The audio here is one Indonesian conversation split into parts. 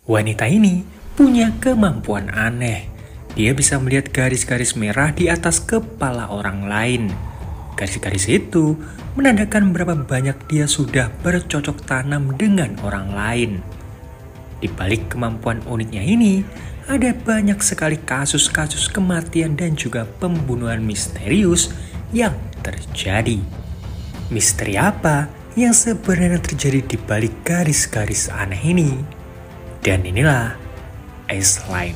Wanita ini punya kemampuan aneh. Dia bisa melihat garis-garis merah di atas kepala orang lain. Garis-garis itu menandakan berapa banyak dia sudah bercocok tanam dengan orang lain. Di balik kemampuan uniknya ini, ada banyak sekali kasus-kasus kematian dan juga pembunuhan misterius yang terjadi. Misteri apa yang sebenarnya terjadi di balik garis-garis aneh ini? Dan inilah Iceline.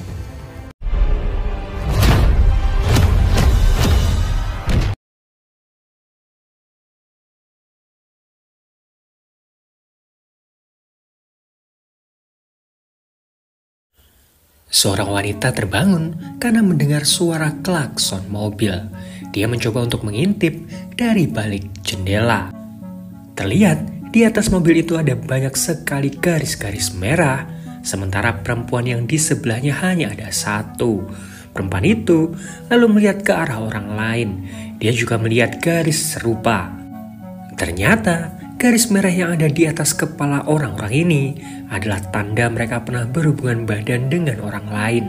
Seorang wanita terbangun karena mendengar suara klakson mobil. Dia mencoba untuk mengintip dari balik jendela. Terlihat di atas mobil itu ada banyak sekali garis-garis merah. Sementara perempuan yang di sebelahnya hanya ada satu. Perempuan itu lalu melihat ke arah orang lain. Dia juga melihat garis serupa. Ternyata garis merah yang ada di atas kepala orang-orang ini adalah tanda mereka pernah berhubungan badan dengan orang lain.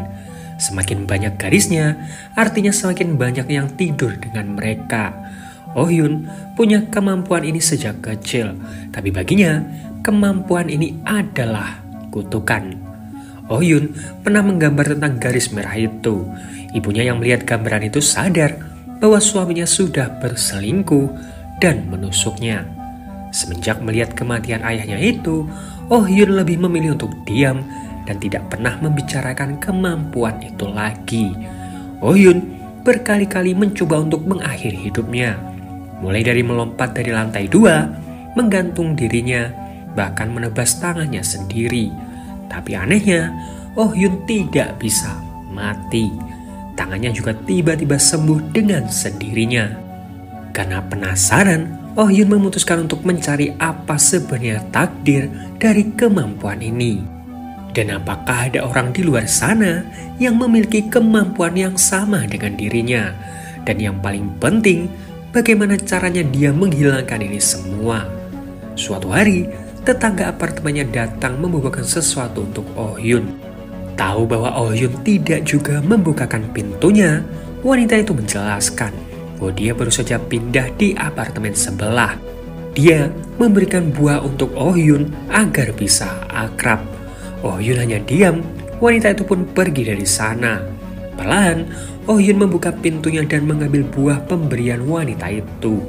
Semakin banyak garisnya, artinya semakin banyak yang tidur dengan mereka. Oh Hyun punya kemampuan ini sejak kecil, tapi baginya kemampuan ini adalah kutukan. Oh Hyun pernah menggambar tentang garis merah itu. Ibunya yang melihat gambaran itu sadar bahwa suaminya sudah berselingkuh dan menusuknya. Semenjak melihat kematian ayahnya itu, Oh Hyun lebih memilih untuk diam dan tidak pernah membicarakan kemampuan itu lagi. Oh Hyun berkali-kali mencoba untuk mengakhiri hidupnya. Mulai dari melompat dari lantai 2, menggantung dirinya, bahkan menebas tangannya sendiri. Tapi anehnya, Oh Hyun tidak bisa mati. Tangannya juga tiba-tiba sembuh dengan sendirinya. Karena penasaran, Oh Hyun memutuskan untuk mencari apa sebenarnya takdir dari kemampuan ini. Dan apakah ada orang di luar sana yang memiliki kemampuan yang sama dengan dirinya? Dan yang paling penting, bagaimana caranya dia menghilangkan ini semua? Suatu hari, tetangga apartemennya datang membawakan sesuatu untuk Oh Hyun. Tahu bahwa Oh Hyun tidak juga membukakan pintunya, wanita itu menjelaskan bahwa dia baru saja pindah di apartemen sebelah. Dia memberikan buah untuk Oh Hyun agar bisa akrab. Oh Hyun hanya diam, wanita itu pun pergi dari sana. Perlahan, Oh Hyun membuka pintunya dan mengambil buah pemberian wanita itu.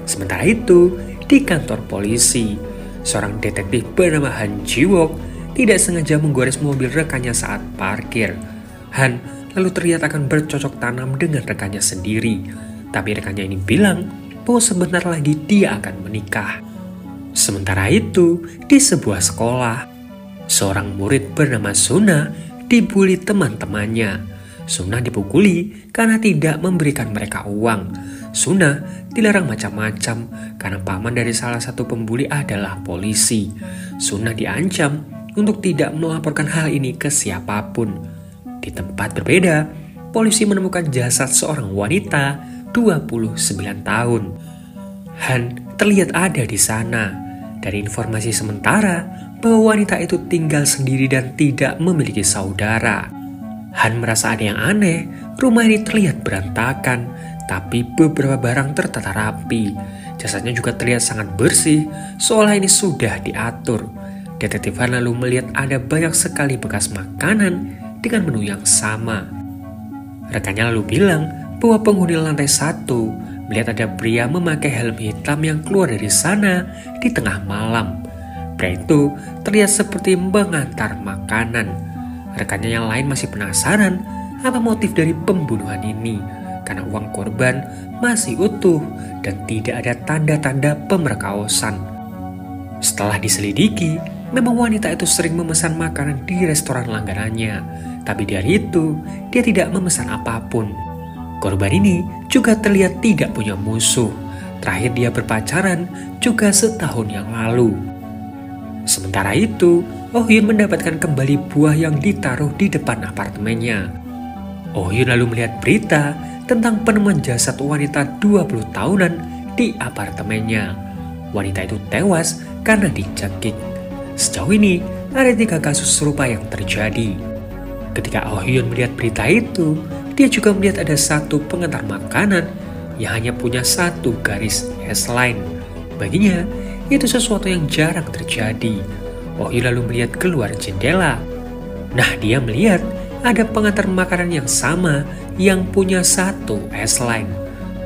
Sementara itu, di kantor polisi, seorang detektif bernama Han Ji-wook tidak sengaja menggores mobil rekannya saat parkir. Han lalu terlihat akan bercocok tanam dengan rekannya sendiri. Tapi rekannya ini bilang bahwa sebentar lagi dia akan menikah. Sementara itu, di sebuah sekolah, seorang murid bernama Suna dibully teman-temannya. Suna dipukuli karena tidak memberikan mereka uang. Suna dilarang macam-macam karena paman dari salah satu pembuli adalah polisi. Suna diancam untuk tidak melaporkan hal ini ke siapapun. Di tempat berbeda, polisi menemukan jasad seorang wanita 29 tahun. Han terlihat ada di sana. Dari informasi sementara bahwa wanita itu tinggal sendiri dan tidak memiliki saudara. Han merasa ada yang aneh. Rumah ini terlihat berantakan, tapi beberapa barang tertata rapi. Jasadnya juga terlihat sangat bersih, seolah ini sudah diatur. Detektif Han lalu melihat ada banyak sekali bekas makanan dengan menu yang sama. Rekannya lalu bilang bahwa penghuni lantai 1 melihat ada pria memakai helm hitam yang keluar dari sana di tengah malam. Pria itu terlihat seperti mengantar makanan. Rekannya yang lain masih penasaran apa motif dari pembunuhan ini, karena uang korban masih utuh dan tidak ada tanda-tanda pemerkosaan. Setelah diselidiki, memang wanita itu sering memesan makanan di restoran langganannya, tapi dari itu dia tidak memesan apapun. Korban ini juga terlihat tidak punya musuh. Terakhir dia berpacaran juga setahun yang lalu. Sementara itu, Oh Hyun mendapatkan kembali buah yang ditaruh di depan apartemennya. Oh Hyun lalu melihat berita tentang penemuan jasad wanita 20 tahunan di apartemennya. Wanita itu tewas karena dicekik. Sejauh ini, ada 3 kasus serupa yang terjadi. Ketika Oh Hyun melihat berita itu, dia juga melihat ada satu pengantar makanan yang hanya punya 1 garis S-line. Baginya, itu sesuatu yang jarang terjadi. Oh Hyun lalu melihat keluar jendela. Nah, dia melihat ada pengantar makanan yang sama yang punya 1 S-line.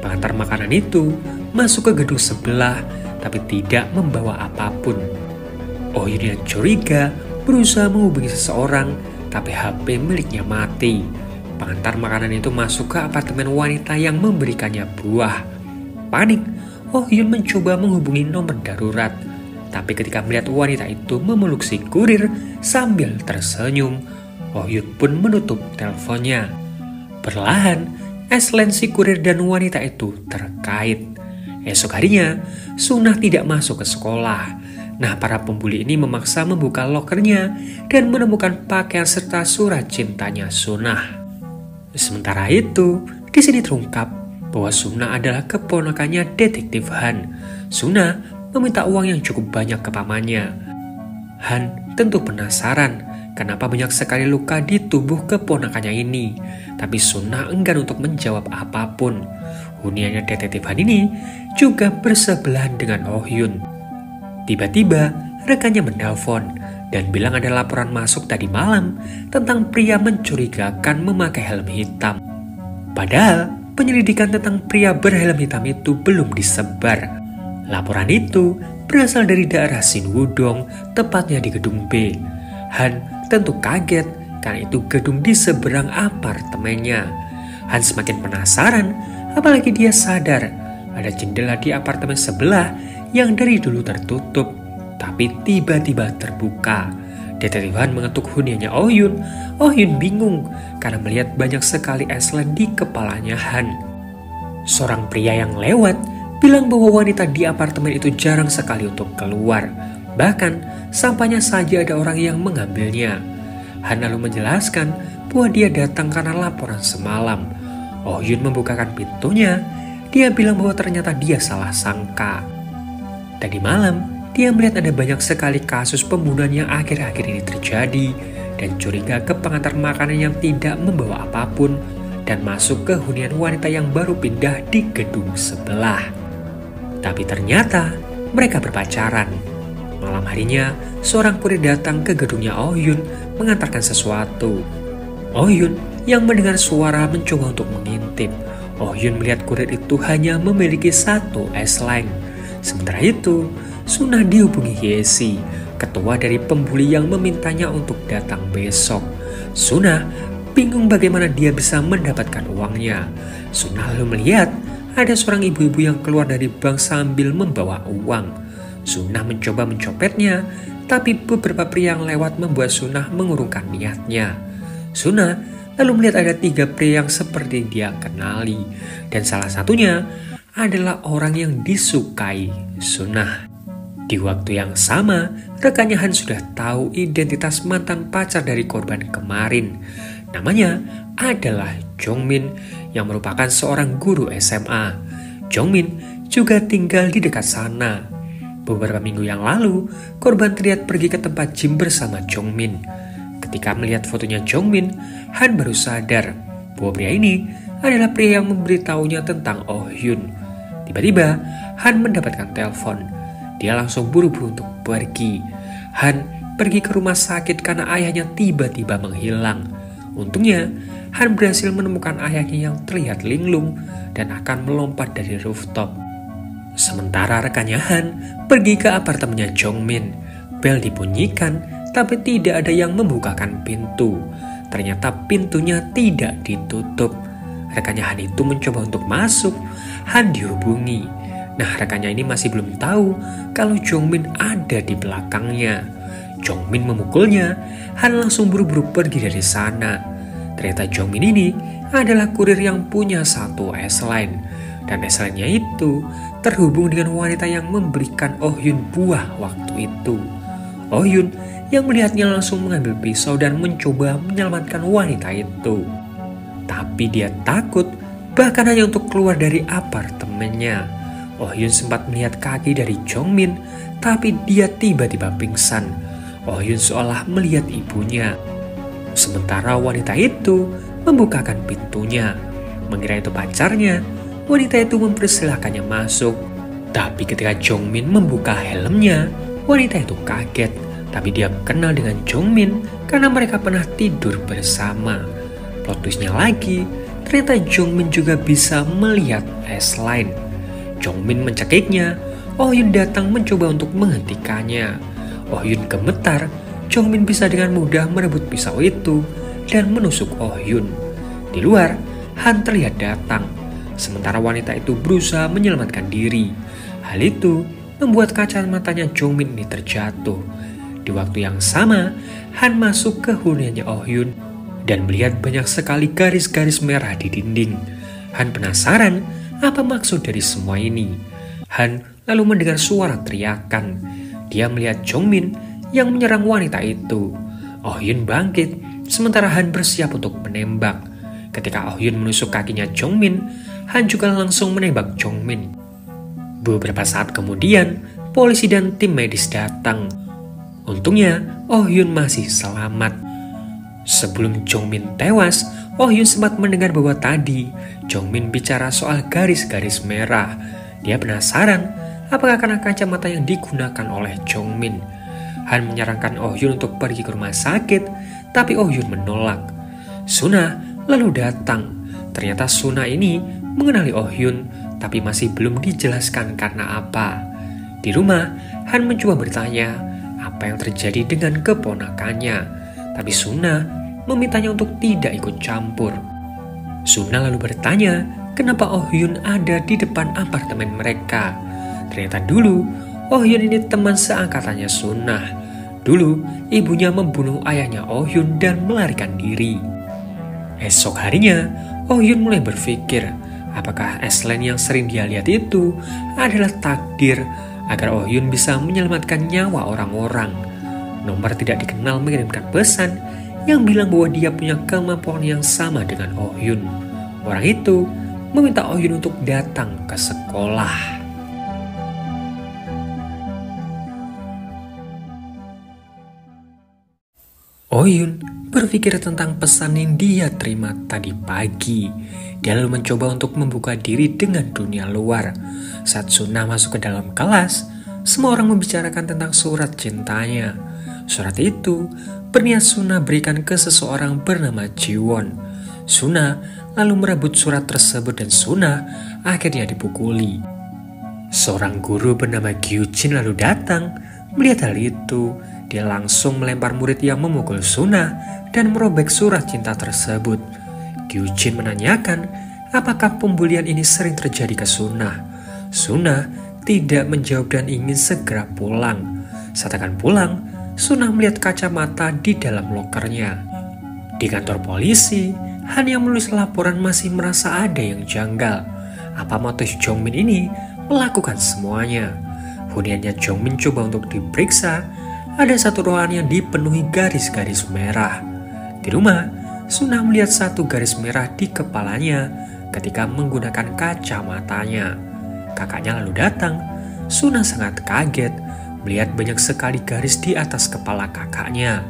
Pengantar makanan itu masuk ke gedung sebelah tapi tidak membawa apapun. Oh Hyun yang curiga berusaha menghubungi seseorang tapi HP miliknya mati. Pengantar makanan itu masuk ke apartemen wanita yang memberikannya buah. Panik, Oh Hyun mencoba menghubungi nomor darurat. Tapi ketika melihat wanita itu memeluk si kurir sambil tersenyum, Oh Hyun pun menutup teleponnya. Perlahan, S-line si kurir dan wanita itu terkait. Esok harinya, Sunah tidak masuk ke sekolah. Nah, para pembuli ini memaksa membuka lokernya dan menemukan pakaian serta surat cintanya Sunah. Sementara itu, di sini terungkap bahwa Sunah adalah keponakannya detektif Han. Sunah meminta uang yang cukup banyak ke pamannya. Han tentu penasaran kenapa banyak sekali luka di tubuh keponakannya ini. Tapi Sunah enggan untuk menjawab apapun. Huniannya detektif Han ini juga bersebelahan dengan Oh Hyun. Tiba-tiba rekannya menelpon dan bilang ada laporan masuk tadi malam tentang pria mencurigakan memakai helm hitam. Padahal penyelidikan tentang pria berhelm hitam itu belum disebar. Laporan itu berasal dari daerah Sinwudong, tepatnya di gedung B. Han tentu kaget karena itu gedung di seberang apartemennya. Han semakin penasaran, apalagi dia sadar ada jendela di apartemen sebelah yang dari dulu tertutup, tapi tiba-tiba terbuka. Detektif Han mengetuk huniannya Oh Hyun. Oh Hyun bingung karena melihat banyak sekali S-line di kepalanya Han. Seorang pria yang lewat bilang bahwa wanita di apartemen itu jarang sekali untuk keluar. Bahkan sampahnya saja ada orang yang mengambilnya. Han lalu menjelaskan bahwa dia datang karena laporan semalam. Oh Hyun membukakan pintunya. Dia bilang bahwa ternyata dia salah sangka. Tadi malam, dia melihat ada banyak sekali kasus pembunuhan yang akhir-akhir ini terjadi dan curiga ke pengantar makanan yang tidak membawa apapun dan masuk ke hunian wanita yang baru pindah di gedung sebelah. Tapi ternyata mereka berpacaran. Malam harinya, seorang kurir datang ke gedungnya Oh Hyun mengantarkan sesuatu. Oh Hyun yang mendengar suara mencoba untuk mengintip. Oh Hyun melihat kurir itu hanya memiliki 1 S-line. Sementara itu, Sunah dihubungi Yesi, ketua dari pembuli yang memintanya untuk datang besok. Sunah bingung bagaimana dia bisa mendapatkan uangnya. Sunah lalu melihat ada seorang ibu-ibu yang keluar dari bank sambil membawa uang. Sunah mencoba mencopetnya, tapi beberapa pria yang lewat membuat Sunah mengurungkan niatnya. Sunah lalu melihat ada 3 pria yang seperti dia kenali, dan salah satunya adalah orang yang disukai Sunah. Di waktu yang sama, rekannya Han sudah tahu identitas mantan pacar dari korban kemarin. Namanya adalah Jongmin yang merupakan seorang guru SMA. Jongmin juga tinggal di dekat sana. Beberapa minggu yang lalu, korban terlihat pergi ke tempat gym bersama Jongmin. Ketika melihat fotonya Jongmin, Han baru sadar bahwa pria ini adalah pria yang memberitahunya tentang Oh Hyun. Tiba-tiba, Han mendapatkan telepon. Dia langsung buru-buru untuk pergi. Han pergi ke rumah sakit karena ayahnya tiba-tiba menghilang. Untungnya, Han berhasil menemukan ayahnya yang terlihat linglung dan akan melompat dari rooftop. Sementara rekannya Han pergi ke apartemennya Jongmin. Bel dibunyikan, tapi tidak ada yang membukakan pintu. Ternyata pintunya tidak ditutup. Rekannya Han itu mencoba untuk masuk. Han dihubungi. Nah, rekannya ini masih belum tahu kalau Jongmin ada di belakangnya. Jongmin memukulnya. Han langsung buru-buru pergi dari sana. Ternyata Jongmin ini adalah kurir yang punya 1 S-line. Dan S-line-nya itu terhubung dengan wanita yang memberikan Oh Hyun buah waktu itu. Oh Hyun yang melihatnya langsung mengambil pisau dan mencoba menyelamatkan wanita itu. Tapi dia takut, bahkan hanya untuk keluar dari apartemennya. Oh Hyun sempat melihat kaki dari Jongmin, tapi dia tiba-tiba pingsan. Oh Hyun seolah melihat ibunya. Sementara wanita itu membukakan pintunya. Mengira itu pacarnya, wanita itu mempersilahkannya masuk. Tapi ketika Jongmin membuka helmnya, wanita itu kaget. Tapi dia kenal dengan Jongmin karena mereka pernah tidur bersama. Plot twistnya lagi, ternyata Jongmin juga bisa melihat S-Line. Jongmin mencekiknya, Oh Hyun datang mencoba untuk menghentikannya. Oh Hyun gemetar, Jongmin bisa dengan mudah merebut pisau itu dan menusuk Oh Hyun. Di luar, Han terlihat datang, sementara wanita itu berusaha menyelamatkan diri. Hal itu membuat kacamatanya Jongmin ini terjatuh. Di waktu yang sama, Han masuk ke huniannya Oh Hyun dan melihat banyak sekali garis-garis merah di dinding. Han penasaran apa maksud dari semua ini. Han lalu mendengar suara teriakan. Dia melihat Jongmin yang menyerang wanita itu. Oh Hyun bangkit, sementara Han bersiap untuk menembak. Ketika Oh Hyun menusuk kakinya Jongmin, Han juga langsung menembak Jongmin. Beberapa saat kemudian, polisi dan tim medis datang. Untungnya, Oh Hyun masih selamat. Sebelum Jongmin tewas, Oh Hyun sempat mendengar bahwa tadi Jongmin bicara soal garis-garis merah. Dia penasaran apakah karena kacamata yang digunakan oleh Jongmin. Han menyarankan Oh Hyun untuk pergi ke rumah sakit, tapi Oh Hyun menolak. Suna lalu datang. Ternyata Suna ini mengenali Oh Hyun, tapi masih belum dijelaskan karena apa. Di rumah, Han mencoba bertanya apa yang terjadi dengan keponakannya, tapi Suna memintanya untuk tidak ikut campur. Suna lalu bertanya kenapa Oh Hyun ada di depan apartemen mereka. Ternyata dulu Oh Hyun ini teman seangkatannya Suna. Dulu ibunya membunuh ayahnya Oh Hyun dan melarikan diri. Esok harinya Oh Hyun mulai berpikir apakah S-Line yang sering dia lihat itu adalah takdir agar Oh Hyun bisa menyelamatkan nyawa orang-orang. Nomor tidak dikenal mengirimkan pesan yang bilang bahwa dia punya kemampuan yang sama dengan Oh Hyun. Orang itu meminta Oh Hyun untuk datang ke sekolah. Oh Hyun berpikir tentang pesan yang dia terima tadi pagi. Dia lalu mencoba untuk membuka diri dengan dunia luar. Saat Suna masuk ke dalam kelas, semua orang membicarakan tentang surat cintanya. Surat itu berniat Suna berikan ke seseorang bernama Jiwon. Suna lalu merebut surat tersebut dan Suna akhirnya dipukuli. Seorang guru bernama Gyujin lalu datang. Melihat hal itu, dia langsung melempar murid yang memukul Suna dan merobek surat cinta tersebut. Gyujin menanyakan apakah pembulian ini sering terjadi ke Suna. Suna tidak menjawab dan ingin segera pulang. Saat akan pulang, Suna melihat kacamata di dalam lokernya. Di kantor polisi, Han yang menulis laporan masih merasa ada yang janggal. Apa motif Jongmin ini melakukan semuanya? Huniannya Jongmin coba untuk diperiksa. Ada satu ruangan yang dipenuhi garis-garis merah. Di rumah, Suna melihat satu garis merah di kepalanya ketika menggunakan kacamatanya. Kakaknya lalu datang. Suna sangat kaget melihat banyak sekali garis di atas kepala kakaknya.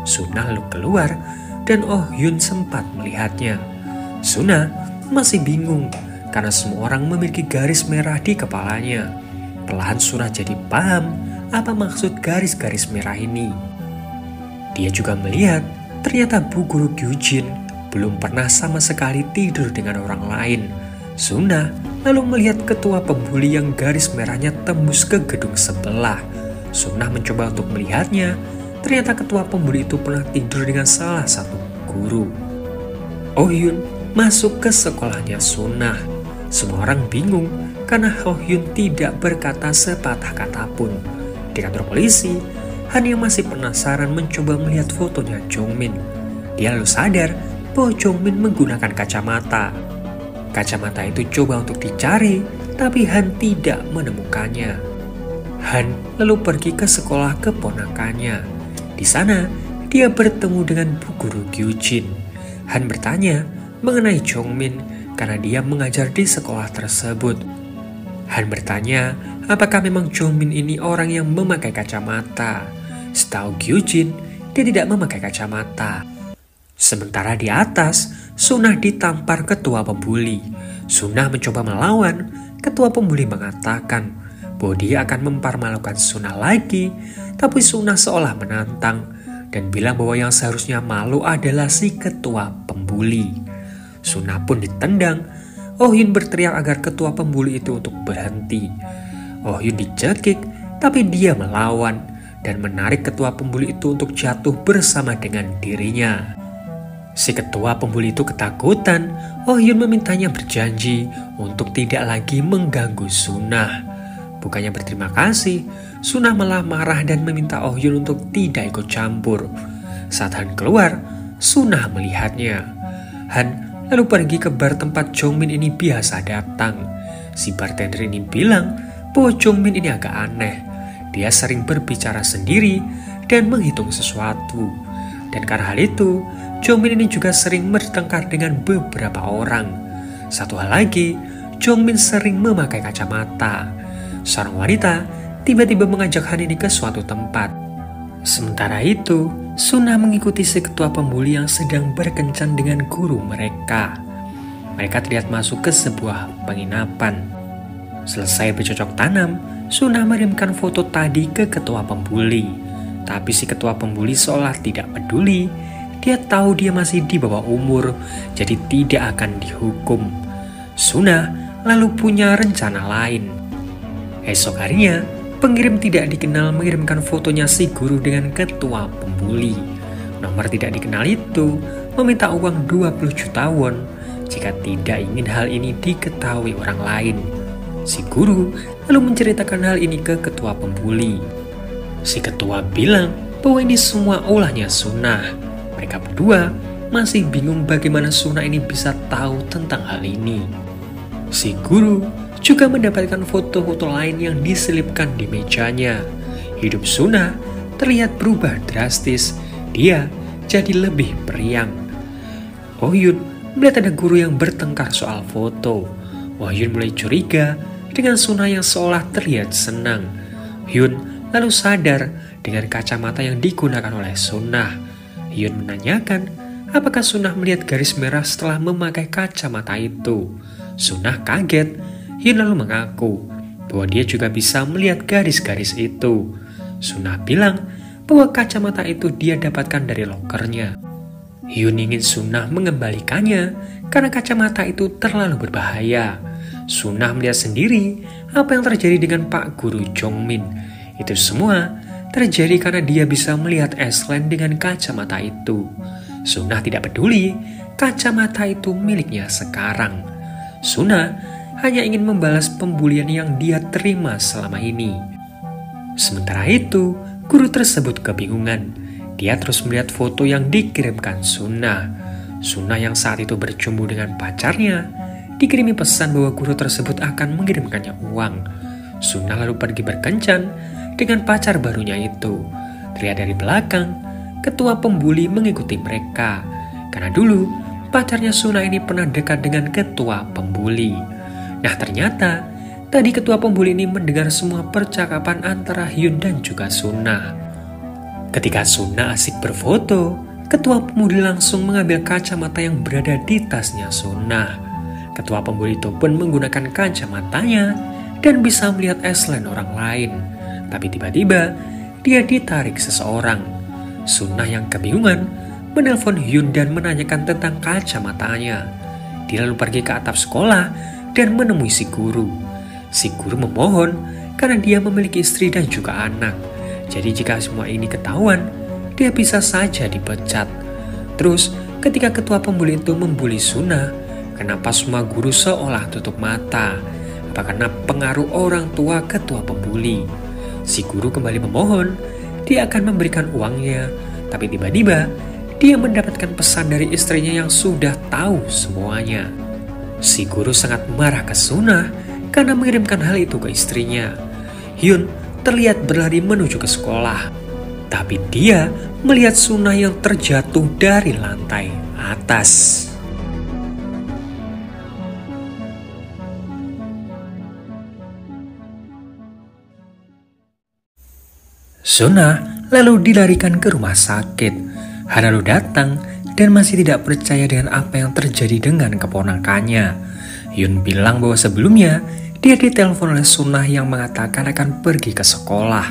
Suna lalu keluar dan Oh Hyun sempat melihatnya. Suna masih bingung karena semua orang memiliki garis merah di kepalanya. Perlahan Suna jadi paham apa maksud garis-garis merah ini. Dia juga melihat ternyata Bu Guru Gyujin belum pernah sama sekali tidur dengan orang lain. Suna lalu melihat ketua pembuli yang garis merahnya tembus ke gedung sebelah. Suna mencoba untuk melihatnya. Ternyata ketua pembuli itu pernah tidur dengan salah satu guru. Oh Hyun masuk ke sekolahnya Suna. Semua orang bingung karena Oh Hyun tidak berkata sepatah kata pun. Di kantor polisi, Han yang masih penasaran mencoba melihat fotonya Jongmin. Dia lalu sadar bahwa Jongmin menggunakan kacamata. Kacamata itu coba untuk dicari, tapi Han tidak menemukannya. Han lalu pergi ke sekolah keponakannya. Di sana, dia bertemu dengan Bu Guru Gyujin. Han bertanya mengenai Jongmin karena dia mengajar di sekolah tersebut. Han bertanya apakah memang Jongmin ini orang yang memakai kacamata. Setahu Gyujin, dia tidak memakai kacamata. Sementara di atas, Sunah ditampar ketua pembuli. Sunah mencoba melawan. Ketua pembuli mengatakan bahwa dia akan mempermalukan Sunah lagi, tapi Sunah seolah menantang dan bilang bahwa yang seharusnya malu adalah si ketua pembuli. Sunah pun ditendang. Oh Hyun berteriak agar ketua pembuli itu untuk berhenti. Oh Hyun dicekik, tapi dia melawan dan menarik ketua pembuli itu untuk jatuh bersama dengan dirinya. Si ketua pembuli itu ketakutan. Oh Hyun memintanya berjanji untuk tidak lagi mengganggu Sunah. Bukannya berterima kasih, Sunah malah marah dan meminta Oh Hyun untuk tidak ikut campur. Saat Han keluar, Sunah melihatnya. Han lalu pergi ke bar tempat Jongmin ini biasa datang. Si bartender ini bilang bahwa Jongmin ini agak aneh. Dia sering berbicara sendiri dan menghitung sesuatu. Dan karena hal itu, Jongmin ini juga sering bertengkar dengan beberapa orang. Satu hal lagi, Jongmin sering memakai kacamata. Seorang wanita tiba-tiba mengajak Han ini ke suatu tempat. Sementara itu, Sunah mengikuti si ketua pembuli yang sedang berkencan dengan guru mereka. Mereka terlihat masuk ke sebuah penginapan. Selesai bercocok tanam, Sunah mengirimkan foto tadi ke ketua pembuli. Tapi si ketua pembuli seolah tidak peduli. Dia tahu dia masih di bawah umur, jadi tidak akan dihukum. Sunah lalu punya rencana lain. Esok harinya, pengirim tidak dikenal mengirimkan fotonya si guru dengan ketua pembuli. Nomor tidak dikenal itu meminta uang 20 juta won jika tidak ingin hal ini diketahui orang lain. Si guru lalu menceritakan hal ini ke ketua pembuli. Si ketua bilang bahwa ini semua ulahnya Sunah. Mereka berdua masih bingung bagaimana Sunah ini bisa tahu tentang hal ini. Si guru juga mendapatkan foto-foto lain yang diselipkan di mejanya. Hidup Sunah terlihat berubah drastis. Dia jadi lebih periang. Oh Hyun melihat ada guru yang bertengkar soal foto. Oh Hyun mulai curiga dengan Sunah yang seolah terlihat senang. Hyun lalu sadar dengan kacamata yang digunakan oleh Sunah. Hyun menanyakan apakah Sunah melihat garis merah setelah memakai kacamata itu. Sunah kaget. Hyun lalu mengaku bahwa dia juga bisa melihat garis-garis itu. Sunah bilang bahwa kacamata itu dia dapatkan dari lokernya. Hyun ingin Sunah mengembalikannya karena kacamata itu terlalu berbahaya. Sunah melihat sendiri apa yang terjadi dengan Pak Guru Jongmin. Itu semua terjadi karena dia bisa melihat Aslan dengan kacamata itu. Sunah tidak peduli, kacamata itu miliknya sekarang. Sunah hanya ingin membalas pembulian yang dia terima selama ini. Sementara itu, guru tersebut kebingungan. Dia terus melihat foto yang dikirimkan Sunah. Sunah yang saat itu berjumpa dengan pacarnya, dikirimi pesan bahwa guru tersebut akan mengirimkannya uang. Sunah lalu pergi berkencan dengan pacar barunya itu. Terlihat dari belakang, ketua pembuli mengikuti mereka. Karena dulu, pacarnya Sunah ini pernah dekat dengan ketua pembuli. Nah ternyata, tadi ketua pembuli ini mendengar semua percakapan antara Hyun dan juga Sunah. Ketika Sunah asik berfoto, ketua pembuli langsung mengambil kacamata yang berada di tasnya Sunah. Ketua pembuli itu pun menggunakan kacamatanya dan bisa melihat Aslan orang lain. Tapi tiba-tiba dia ditarik seseorang. Sunah yang kebingungan menelpon Hyun dan menanyakan tentang kacamatanya. Dia lalu pergi ke atap sekolah dan menemui si guru. Si guru memohon karena dia memiliki istri dan juga anak. Jadi jika semua ini ketahuan, dia bisa saja dipecat. Terus ketika ketua pembuli itu membuli Sunah, kenapa semua guru seolah tutup mata? Apa karena pengaruh orang tua ketua pembuli? Si guru kembali memohon, dia akan memberikan uangnya. Tapi tiba-tiba, dia mendapatkan pesan dari istrinya yang sudah tahu semuanya. Si guru sangat marah ke Sunah karena mengirimkan hal itu ke istrinya. Hyun terlihat berlari menuju ke sekolah. Tapi dia melihat Sunah yang terjatuh dari lantai atas. Sunah lalu dilarikan ke rumah sakit. Han lalu datang dan masih tidak percaya dengan apa yang terjadi dengan keponakannya. Hyun bilang bahwa sebelumnya dia ditelepon oleh Sunah yang mengatakan akan pergi ke sekolah.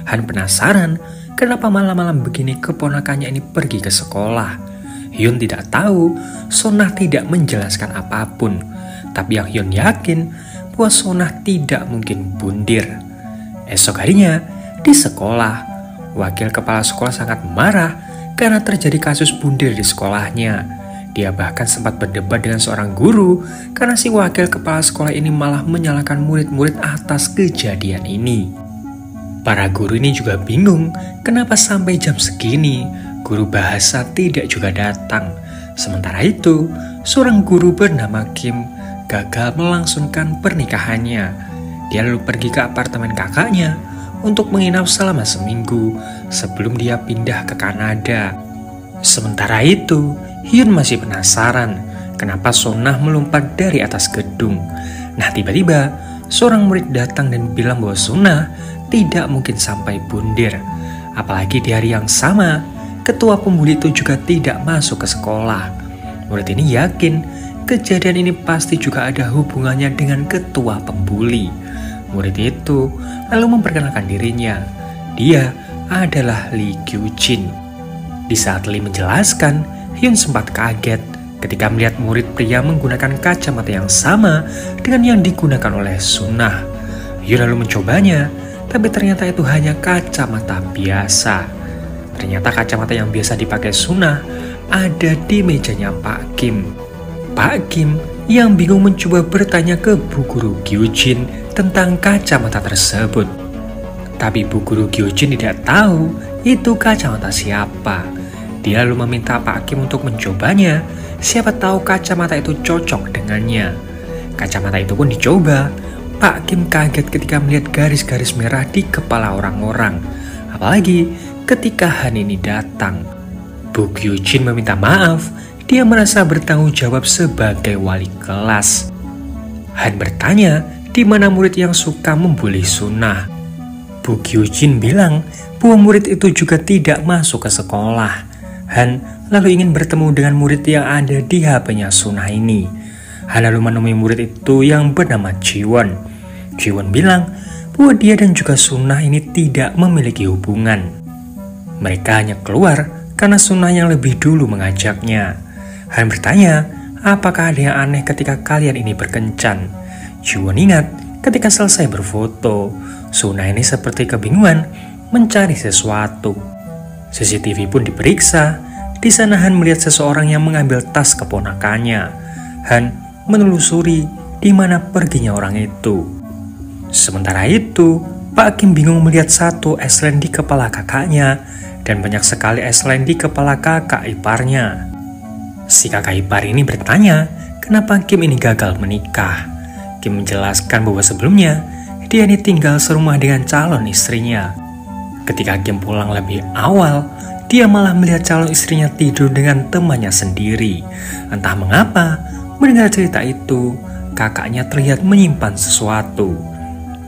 Han penasaran kenapa malam-malam begini keponakannya ini pergi ke sekolah. Hyun tidak tahu, Sunah tidak menjelaskan apapun. Tapi yang Hyun yakin bahwa Sunah tidak mungkin bundir. Esok harinya di sekolah, wakil kepala sekolah sangat marah karena terjadi kasus bundir di sekolahnya. Dia bahkan sempat berdebat dengan seorang guru karena si wakil kepala sekolah ini malah menyalahkan murid-murid atas kejadian ini. Para guru ini juga bingung kenapa sampai jam segini guru bahasa tidak juga datang. Sementara itu, seorang guru bernama Kim gagal melangsungkan pernikahannya. Dia lalu pergi ke apartemen kakaknya untuk menginap selama seminggu sebelum dia pindah ke Kanada. Sementara itu, Hyun masih penasaran kenapa Sunah melompat dari atas gedung. Nah, tiba-tiba seorang murid datang dan bilang bahwa Sunah tidak mungkin sampai bundir. Apalagi di hari yang sama, ketua pembuli itu juga tidak masuk ke sekolah. Murid ini yakin kejadian ini pasti juga ada hubungannya dengan ketua pembuli. Murid itu lalu memperkenalkan dirinya. Dia adalah Lee Kyu-jin. Di saat Lee menjelaskan, Hyun sempat kaget ketika melihat murid pria menggunakan kacamata yang sama dengan yang digunakan oleh Sunah. Hyun lalu mencobanya, tapi ternyata itu hanya kacamata biasa. Ternyata kacamata yang biasa dipakai Sunah ada di mejanya Pak Kim. Pak Kim yang bingung mencoba bertanya ke Bu Guru Kyu-jin tentang kacamata tersebut. Tapi Bu Guru Kyu-jin tidak tahu itu kacamata siapa. Dia lalu meminta Pak Kim untuk mencobanya, siapa tahu kacamata itu cocok dengannya. Kacamata itu pun dicoba. Pak Kim kaget ketika melihat garis-garis merah di kepala orang-orang. Apalagi ketika Han ini datang. Bu Kyu-jin meminta maaf, dia merasa bertanggung jawab sebagai wali kelas. Han bertanya di mana murid yang suka membuli Sunah. Bu Kyu-jin bilang bahwa murid itu juga tidak masuk ke sekolah. Han lalu ingin bertemu dengan murid yang ada di HP-nya Sunah ini. Han lalu menemui murid itu yang bernama Jiwon. Jiwon bilang bahwa dia dan juga Sunah ini tidak memiliki hubungan. Mereka hanya keluar karena Sunah yang lebih dulu mengajaknya. Han bertanya, apakah ada yang aneh ketika kalian ini berkencan? Jiwon ingat ketika selesai berfoto, Sunah ini seperti kebingungan mencari sesuatu. CCTV pun diperiksa. Di sana Han melihat seseorang yang mengambil tas keponakannya. Han menelusuri di mana perginya orang itu. Sementara itu, Pak Kim bingung melihat satu S-line di kepala kakaknya dan banyak sekali S-line di kepala kakak iparnya. Si kakak ipar ini bertanya, kenapa Kim ini gagal menikah? Kim menjelaskan bahwa sebelumnya dia ini tinggal serumah dengan calon istrinya. Ketika Kim pulang lebih awal, dia malah melihat calon istrinya tidur dengan temannya sendiri. Entah mengapa, mendengar cerita itu, kakaknya terlihat menyimpan sesuatu.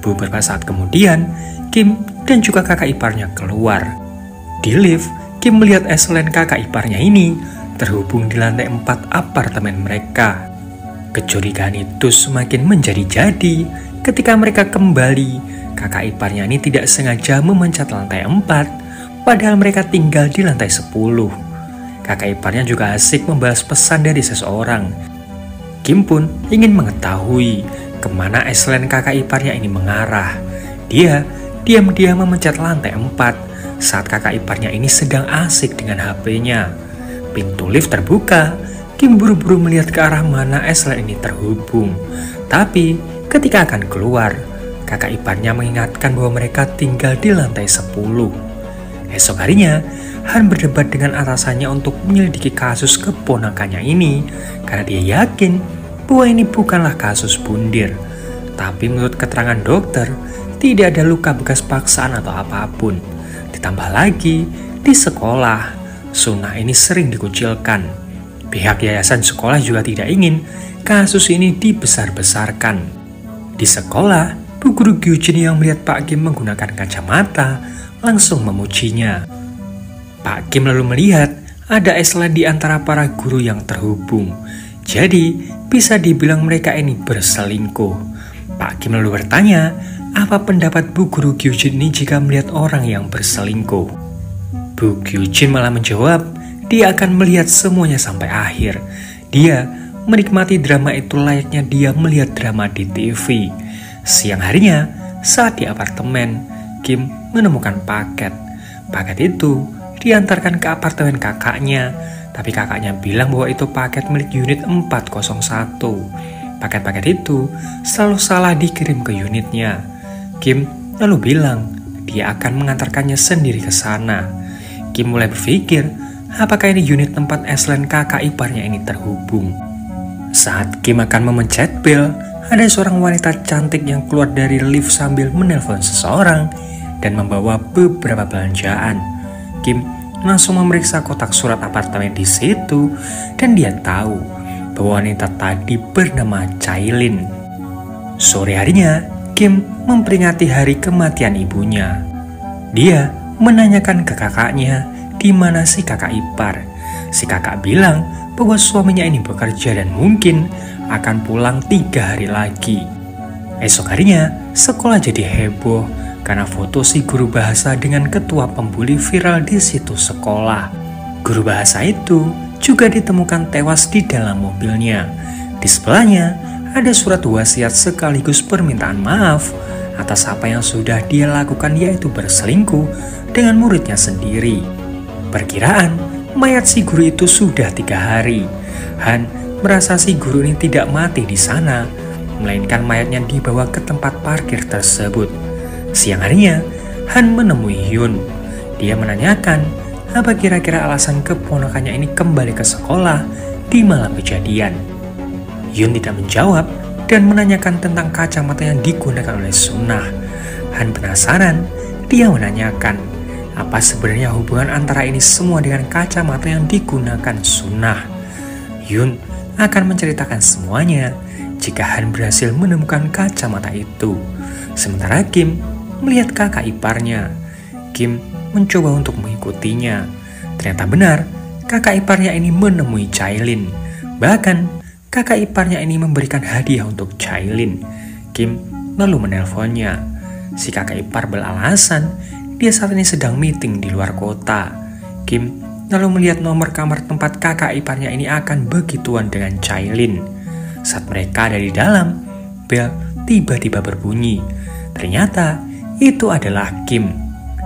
Beberapa saat kemudian, Kim dan juga kakak iparnya keluar. Di lift, Kim melihat S-line kakak iparnya ini terhubung di lantai 4 apartemen mereka. Kecurigaan itu semakin menjadi-jadi ketika mereka kembali. Kakak iparnya ini tidak sengaja memencet lantai 4, padahal mereka tinggal di lantai 10. Kakak iparnya juga asik membalas pesan dari seseorang. Kim pun ingin mengetahui kemana S-line kakak iparnya ini mengarah. Dia diam-diam memencet lantai 4 saat kakak iparnya ini sedang asik dengan HP-nya. Pintu lift terbuka. Kim buru-buru melihat ke arah mana S-line ini terhubung. Tapi ketika akan keluar, kakak iparnya mengingatkan bahwa mereka tinggal di lantai 10. Esok harinya, Han berdebat dengan atasannya untuk menyelidiki kasus keponakannya ini karena dia yakin bahwa ini bukanlah kasus bundir. Tapi menurut keterangan dokter, tidak ada luka bekas paksaan atau apapun. Ditambah lagi, di sekolah, Sunah ini sering dikucilkan. Pihak yayasan sekolah juga tidak ingin kasus ini dibesar-besarkan. Di sekolah, Bu Guru Kyu-jin yang melihat Pak Kim menggunakan kacamata langsung memujinya. Pak Kim lalu melihat ada Aslan di antara para guru yang terhubung. Jadi, bisa dibilang mereka ini berselingkuh. Pak Kim lalu bertanya, apa pendapat Bu Guru Gyujin ini jika melihat orang yang berselingkuh? Bu Gyujin malah menjawab, dia akan melihat semuanya sampai akhir. Dia menikmati drama itu layaknya dia melihat drama di TV. Siang harinya, saat di apartemen, Kim menemukan paket. Paket itu diantarkan ke apartemen kakaknya, tapi kakaknya bilang bahwa itu paket milik unit 401. Paket-paket itu selalu salah dikirim ke unitnya. Kim lalu bilang dia akan mengantarkannya sendiri ke sana. Kim mulai berpikir, apakah ini unit tempat Aslan kakak iparnya ini terhubung? Saat Kim akan memencet bel, ada seorang wanita cantik yang keluar dari lift sambil menelpon seseorang dan membawa beberapa belanjaan. Kim langsung memeriksa kotak surat apartemen di situ dan dia tahu bahwa wanita tadi bernama Chailin. Sore harinya, Kim memperingati hari kematian ibunya. Dia menanyakan ke kakaknya di mana si kakak ipar. Si kakak bilang bahwa suaminya ini bekerja dan mungkin akan pulang 3 hari lagi. Esok harinya, sekolah jadi heboh karena foto si guru bahasa dengan ketua pembuli viral di situs sekolah. Guru bahasa itu juga ditemukan tewas di dalam mobilnya. Di sebelahnya ada surat wasiat sekaligus permintaan maaf atas apa yang sudah dia lakukan, yaitu berselingkuh dengan muridnya sendiri. Perkiraan mayat si guru itu sudah 3 hari. Han merasa si guru ini tidak mati di sana, melainkan mayatnya dibawa ke tempat parkir tersebut. Siang harinya, Han menemui Hyun. Dia menanyakan apa kira-kira alasan keponakannya ini kembali ke sekolah di malam kejadian. Hyun tidak menjawab dan menanyakan tentang kacamata yang digunakan oleh Sunnah. Han penasaran, dia menanyakan apa sebenarnya hubungan antara ini semua dengan kacamata yang digunakan Sunnah. Hyun akan menceritakan semuanya jika Han berhasil menemukan kacamata itu. Sementara Kim melihat kakak iparnya. Kim mencoba untuk mengikutinya. Ternyata benar, kakak iparnya ini menemui Chailin. Bahkan, kakak iparnya ini memberikan hadiah untuk Chailin. Kim lalu menelponnya. Si kakak ipar beralasan dia saat ini sedang meeting di luar kota. Kim lalu melihat nomor kamar tempat kakak iparnya ini akan begituan dengan Chailin. Saat mereka ada di dalam, bel tiba-tiba berbunyi. Ternyata itu adalah Kim.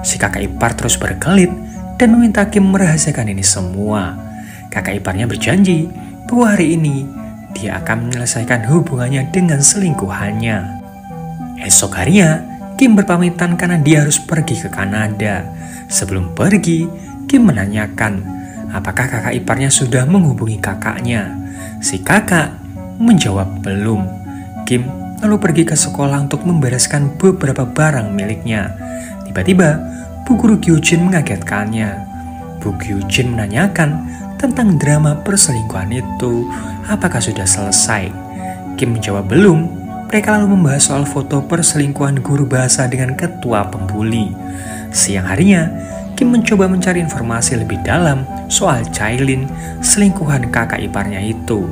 Si kakak ipar terus berkelit dan meminta Kim merahasiakan ini semua. Kakak iparnya berjanji bahwa hari ini dia akan menyelesaikan hubungannya dengan selingkuhannya. Esok harinya, Kim berpamitan karena dia harus pergi ke Kanada. Sebelum pergi, Kim menanyakan apakah kakak iparnya sudah menghubungi kakaknya. Si kakak menjawab belum. Kim lalu pergi ke sekolah untuk membereskan beberapa barang miliknya. Tiba-tiba, Bu Guru Gyujin mengagetkannya. Bu Gyujin menanyakan tentang drama perselingkuhan itu, apakah sudah selesai. Kim menjawab belum. Mereka lalu membahas soal foto perselingkuhan guru bahasa dengan ketua pembuli. Siang harinya, Kim mencoba mencari informasi lebih dalam soal Chailin, selingkuhan kakak iparnya itu.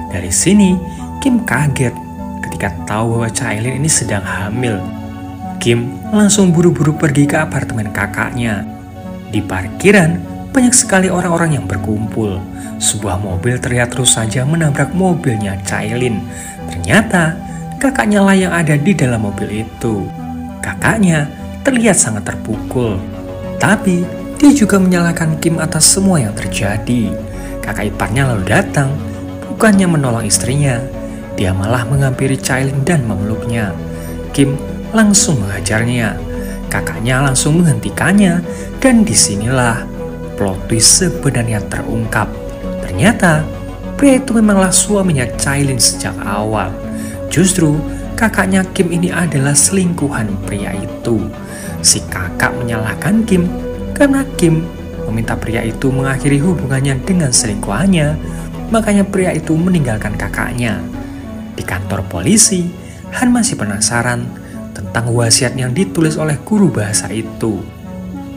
Dari sini, Kim kaget ketika tahu bahwa Chailin ini sedang hamil. Kim langsung buru-buru pergi ke apartemen kakaknya. Di parkiran, banyak sekali orang-orang yang berkumpul. Sebuah mobil terlihat terus saja menabrak mobilnya Chailin. Ternyata, kakaknya lah yang ada di dalam mobil itu. Kakaknya terlihat sangat terpukul. Tapi, dia juga menyalahkan Kim atas semua yang terjadi. Kakak iparnya lalu datang, bukannya menolong istrinya. Dia malah menghampiri Chailin dan memeluknya. Kim langsung mengajarnya. Kakaknya langsung menghentikannya, dan disinilah plot twist sebenarnya terungkap. Ternyata, pria itu memanglah suaminya Chailin sejak awal. Justru, kakaknya Kim ini adalah selingkuhan pria itu. Si kakak menyalahkan Kim karena Kim meminta pria itu mengakhiri hubungannya dengan selingkuhannya, makanya pria itu meninggalkan kakaknya. Di kantor polisi, Han masih penasaran tentang wasiat yang ditulis oleh guru bahasa itu.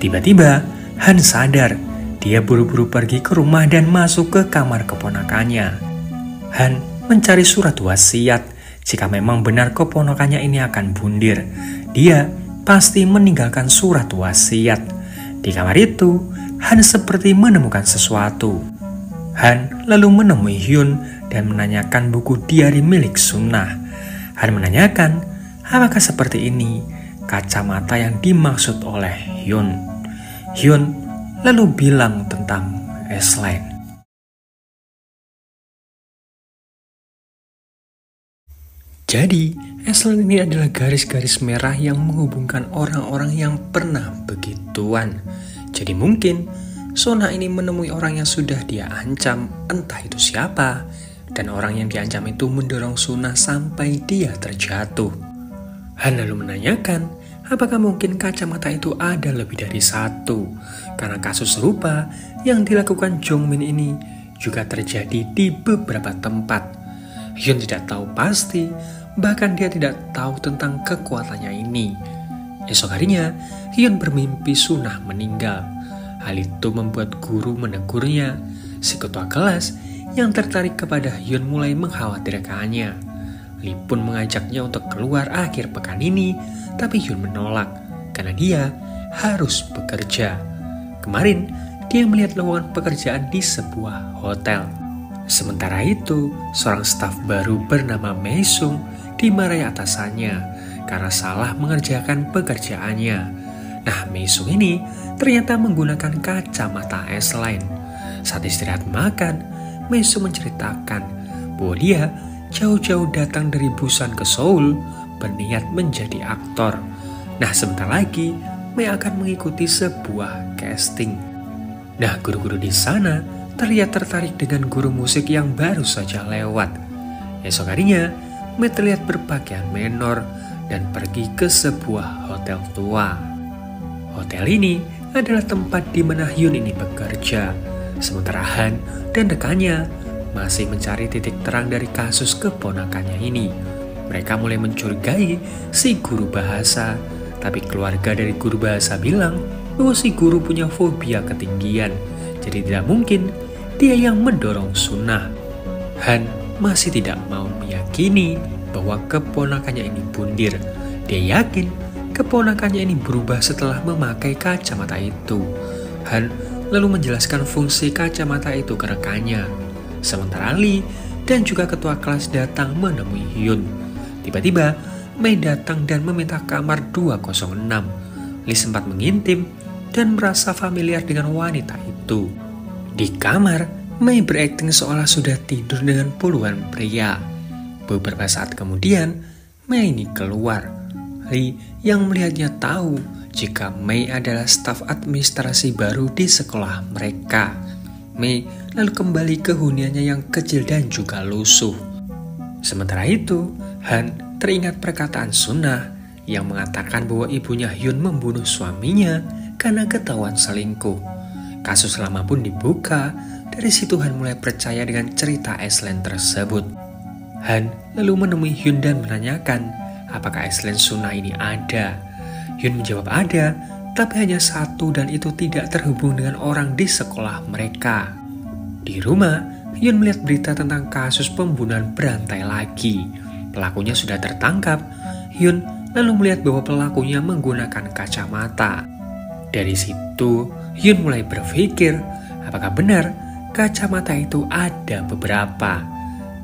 Tiba-tiba, Han sadar. Dia buru-buru pergi ke rumah dan masuk ke kamar keponakannya. Han mencari surat wasiat. Jika memang benar keponakannya ini akan bundir, dia pasti meninggalkan surat wasiat. Di kamar itu, Han seperti menemukan sesuatu. Han lalu menemui Hyun dan menanyakan buku diari milik Sunah. Han menanyakan, apakah seperti ini kacamata yang dimaksud oleh Hyun? Hyun lalu bilang tentang S-Line. Jadi, S-Line ini adalah garis-garis merah yang menghubungkan orang-orang yang pernah begituan. Jadi mungkin Sunah ini menemui orang yang sudah dia ancam, entah itu siapa, dan orang yang diancam itu mendorong Sunah sampai dia terjatuh. Han lalu menanyakan, apakah mungkin kacamata itu ada lebih dari satu? Karena kasus serupa yang dilakukan Jongmin ini juga terjadi di beberapa tempat. Hyun tidak tahu pasti, bahkan dia tidak tahu tentang kekuatannya ini. Esok harinya, Hyun bermimpi Sunah meninggal. Hal itu membuat guru menegurnya. Si ketua kelas yang tertarik kepada Hyun mulai mengkhawatirkannya. Lee pun mengajaknya untuk keluar akhir pekan ini, tapi Hyun menolak karena dia harus bekerja. Kemarin, dia melihat lowongan pekerjaan di sebuah hotel. Sementara itu, seorang staf baru bernama Maesung dimarahi atasannya karena salah mengerjakan pekerjaannya. Nah, Maesung ini ternyata menggunakan kacamata S-Line. Saat istirahat makan, Maesung menceritakan bahwa dia jauh-jauh datang dari Busan ke Seoul berniat menjadi aktor. Nah, sebentar lagi Mei akan mengikuti sebuah casting. Nah, guru-guru di sana terlihat tertarik dengan guru musik yang baru saja lewat. Esok harinya, Mei terlihat berpakaian menor dan pergi ke sebuah hotel tua. Hotel ini adalah tempat di mana Hyun ini bekerja. Sementara Han dan rekannya masih mencari titik terang dari kasus keponakannya ini. Mereka mulai mencurigai si guru bahasa, tapi keluarga dari guru bahasa bilang bahwa si guru punya fobia ketinggian, jadi tidak mungkin dia yang mendorong Sunah. Han masih tidak mau meyakini bahwa keponakannya ini bundir. Dia yakin keponakannya ini berubah setelah memakai kacamata itu. Han lalu menjelaskan fungsi kacamata itu ke rekannya. Sementara Lee dan juga ketua kelas datang menemui Hyun. Tiba-tiba, Mei datang dan meminta kamar 206. Lee sempat mengintip dan merasa familiar dengan wanita itu. Di kamar, Mei berakting seolah sudah tidur dengan puluhan pria. Beberapa saat kemudian, Mei ini keluar. Lee yang melihatnya tahu jika Mei adalah staf administrasi baru di sekolah mereka. Mei lalu kembali ke huniannya yang kecil dan juga lusuh. Sementara itu, Han teringat perkataan Sunah yang mengatakan bahwa ibunya Hyun membunuh suaminya karena ketahuan selingkuh. Kasus lama pun dibuka. Dari situ Han mulai percaya dengan cerita S-Line tersebut. Han lalu menemui Hyun dan menanyakan apakah S-Line Sunah ini ada. Hyun menjawab ada, tapi hanya satu dan itu tidak terhubung dengan orang di sekolah mereka. Di rumah, Hyun melihat berita tentang kasus pembunuhan berantai lagi. Pelakunya sudah tertangkap. Hyun lalu melihat bahwa pelakunya menggunakan kacamata. Dari situ, Hyun mulai berpikir, apakah benar kacamata itu ada beberapa.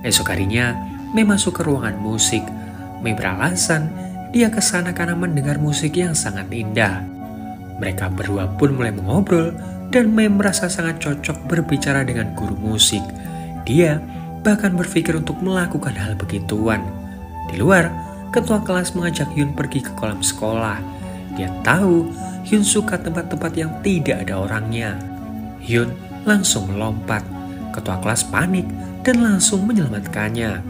Esok harinya, Mei masuk ke ruangan musik. Mei beralasan dia ke sana karena mendengar musik yang sangat indah. Mereka berdua pun mulai mengobrol dan Mei merasa sangat cocok berbicara dengan guru musik. Dia bahkan berpikir untuk melakukan hal begituan. Di luar, ketua kelas mengajak Hyun pergi ke kolam sekolah. Dia tahu Hyun suka tempat-tempat yang tidak ada orangnya. Hyun langsung melompat. Ketua kelas panik dan langsung menyelamatkannya.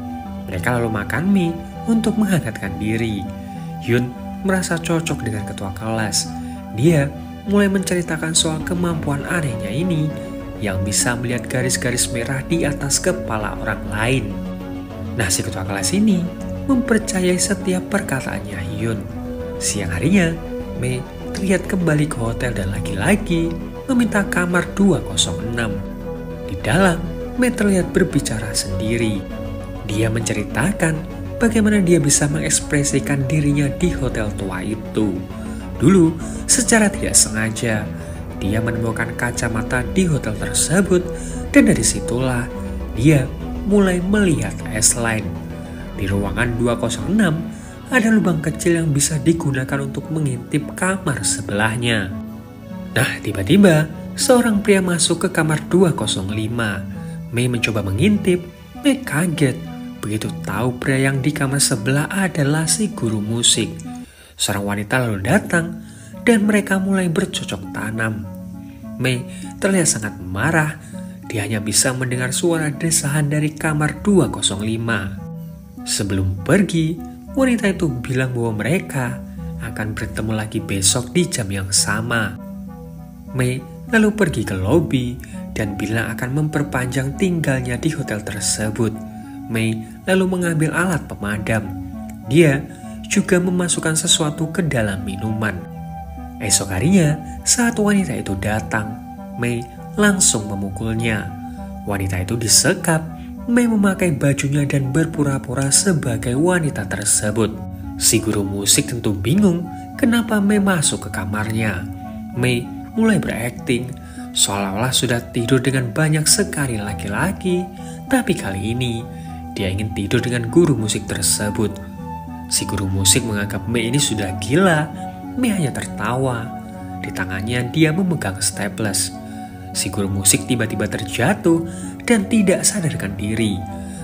Mereka lalu makan mie untuk menghangatkan diri. Hyun merasa cocok dengan ketua kelas. Dia mulai menceritakan soal kemampuan anehnya ini yang bisa melihat garis-garis merah di atas kepala orang lain. Nah, si ketua kelas ini mempercayai setiap perkataannya Hyun. Siang harinya, Mei terlihat kembali ke hotel dan lagi-lagi meminta kamar 206. Di dalam, Mei terlihat berbicara sendiri. Dia menceritakan bagaimana dia bisa mengekspresikan dirinya di hotel tua itu. Dulu, secara tidak sengaja, dia menemukan kacamata di hotel tersebut dan dari situlah dia mulai melihat S-Line. Di ruangan 206, ada lubang kecil yang bisa digunakan untuk mengintip kamar sebelahnya. Nah, tiba-tiba seorang pria masuk ke kamar 205. Mei mencoba mengintip. Mei kaget begitu tahu pria yang di kamar sebelah adalah si guru musik. Seorang wanita lalu datang dan mereka mulai bercocok tanam. Mei terlihat sangat marah. Dia hanya bisa mendengar suara desahan dari kamar 205. Sebelum pergi, wanita itu bilang bahwa mereka akan bertemu lagi besok di jam yang sama. Mei lalu pergi ke lobi dan bilang akan memperpanjang tinggalnya di hotel tersebut. Mei lalu mengambil alat pemadam. Dia juga memasukkan sesuatu ke dalam minuman. Esok harinya, saat wanita itu datang, Mei langsung memukulnya. Wanita itu disekap. Mei memakai bajunya dan berpura-pura sebagai wanita tersebut. Si guru musik tentu bingung kenapa Mei masuk ke kamarnya. Mei mulai berakting seolah-olah sudah tidur dengan banyak sekali laki-laki, tapi kali ini dia ingin tidur dengan guru musik tersebut. Si guru musik menganggap Mei ini sudah gila. Mei hanya tertawa. Di tangannya dia memegang staples. Si guru musik tiba-tiba terjatuh dan tidak sadarkan diri.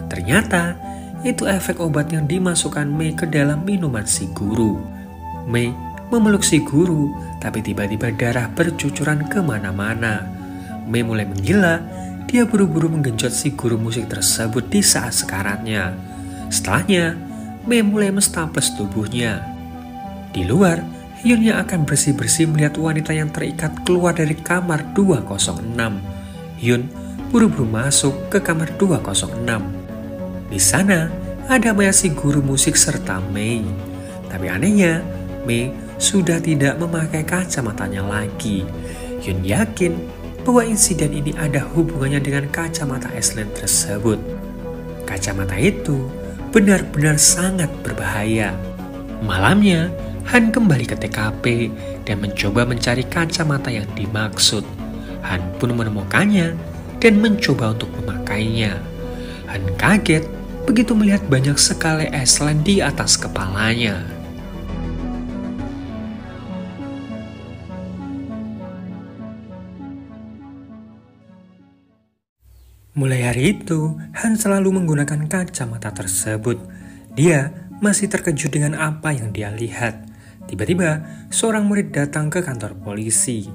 Ternyata itu efek obat yang dimasukkan Mei ke dalam minuman si guru. Mei memeluk si guru, tapi tiba-tiba darah bercucuran kemana-mana. Mei mulai menggila. Dia buru-buru menggenjot si guru musik tersebut di saat sekaratnya. Setelahnya, Mei mulai menstaples tubuhnya. Di luar, Hyun yang akan bersih-bersih melihat wanita yang terikat keluar dari kamar 206. Hyun buru-buru masuk ke kamar 206. Di sana ada mayat si guru musik serta Mei. Tapi anehnya, Mei sudah tidak memakai kacamatanya lagi. Hyun yakin bahwa insiden ini ada hubungannya dengan kacamata S-Line tersebut. Kacamata itu benar-benar sangat berbahaya. Malamnya, Han kembali ke TKP dan mencoba mencari kacamata yang dimaksud. Han pun menemukannya dan mencoba untuk memakainya. Han kaget begitu melihat banyak sekali S-Line di atas kepalanya. Mulai hari itu, Han selalu menggunakan kacamata tersebut. Dia masih terkejut dengan apa yang dia lihat. Tiba-tiba, seorang murid datang ke kantor polisi.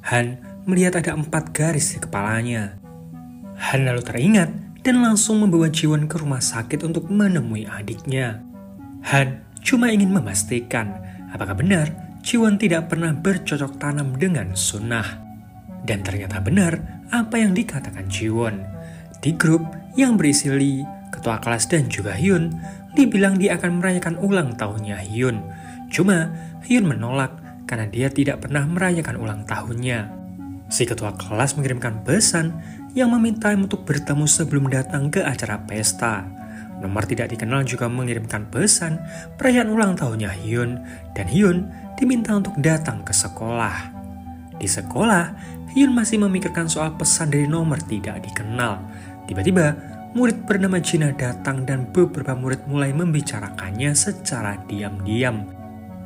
Han melihat ada 4 garis di kepalanya. Han lalu teringat dan langsung membawa Jiwon ke rumah sakit untuk menemui adiknya. Han cuma ingin memastikan apakah benar Jiwon tidak pernah bercocok tanam dengan sunnah. Dan ternyata benar apa yang dikatakan Jiwon. Di grup yang berisi Lee, ketua kelas dan juga Hyun, Lee bilang dia akan merayakan ulang tahunnya Hyun. Cuma Hyun menolak karena dia tidak pernah merayakan ulang tahunnya. Si ketua kelas mengirimkan pesan yang meminta untuk bertemu sebelum datang ke acara pesta. Nomor tidak dikenal juga mengirimkan pesan perayaan ulang tahunnya Hyun, dan Hyun diminta untuk datang ke sekolah. Di sekolah, Hyun masih memikirkan soal pesan dari nomor tidak dikenal. Tiba-tiba, murid bernama Jina datang dan beberapa murid mulai membicarakannya secara diam-diam.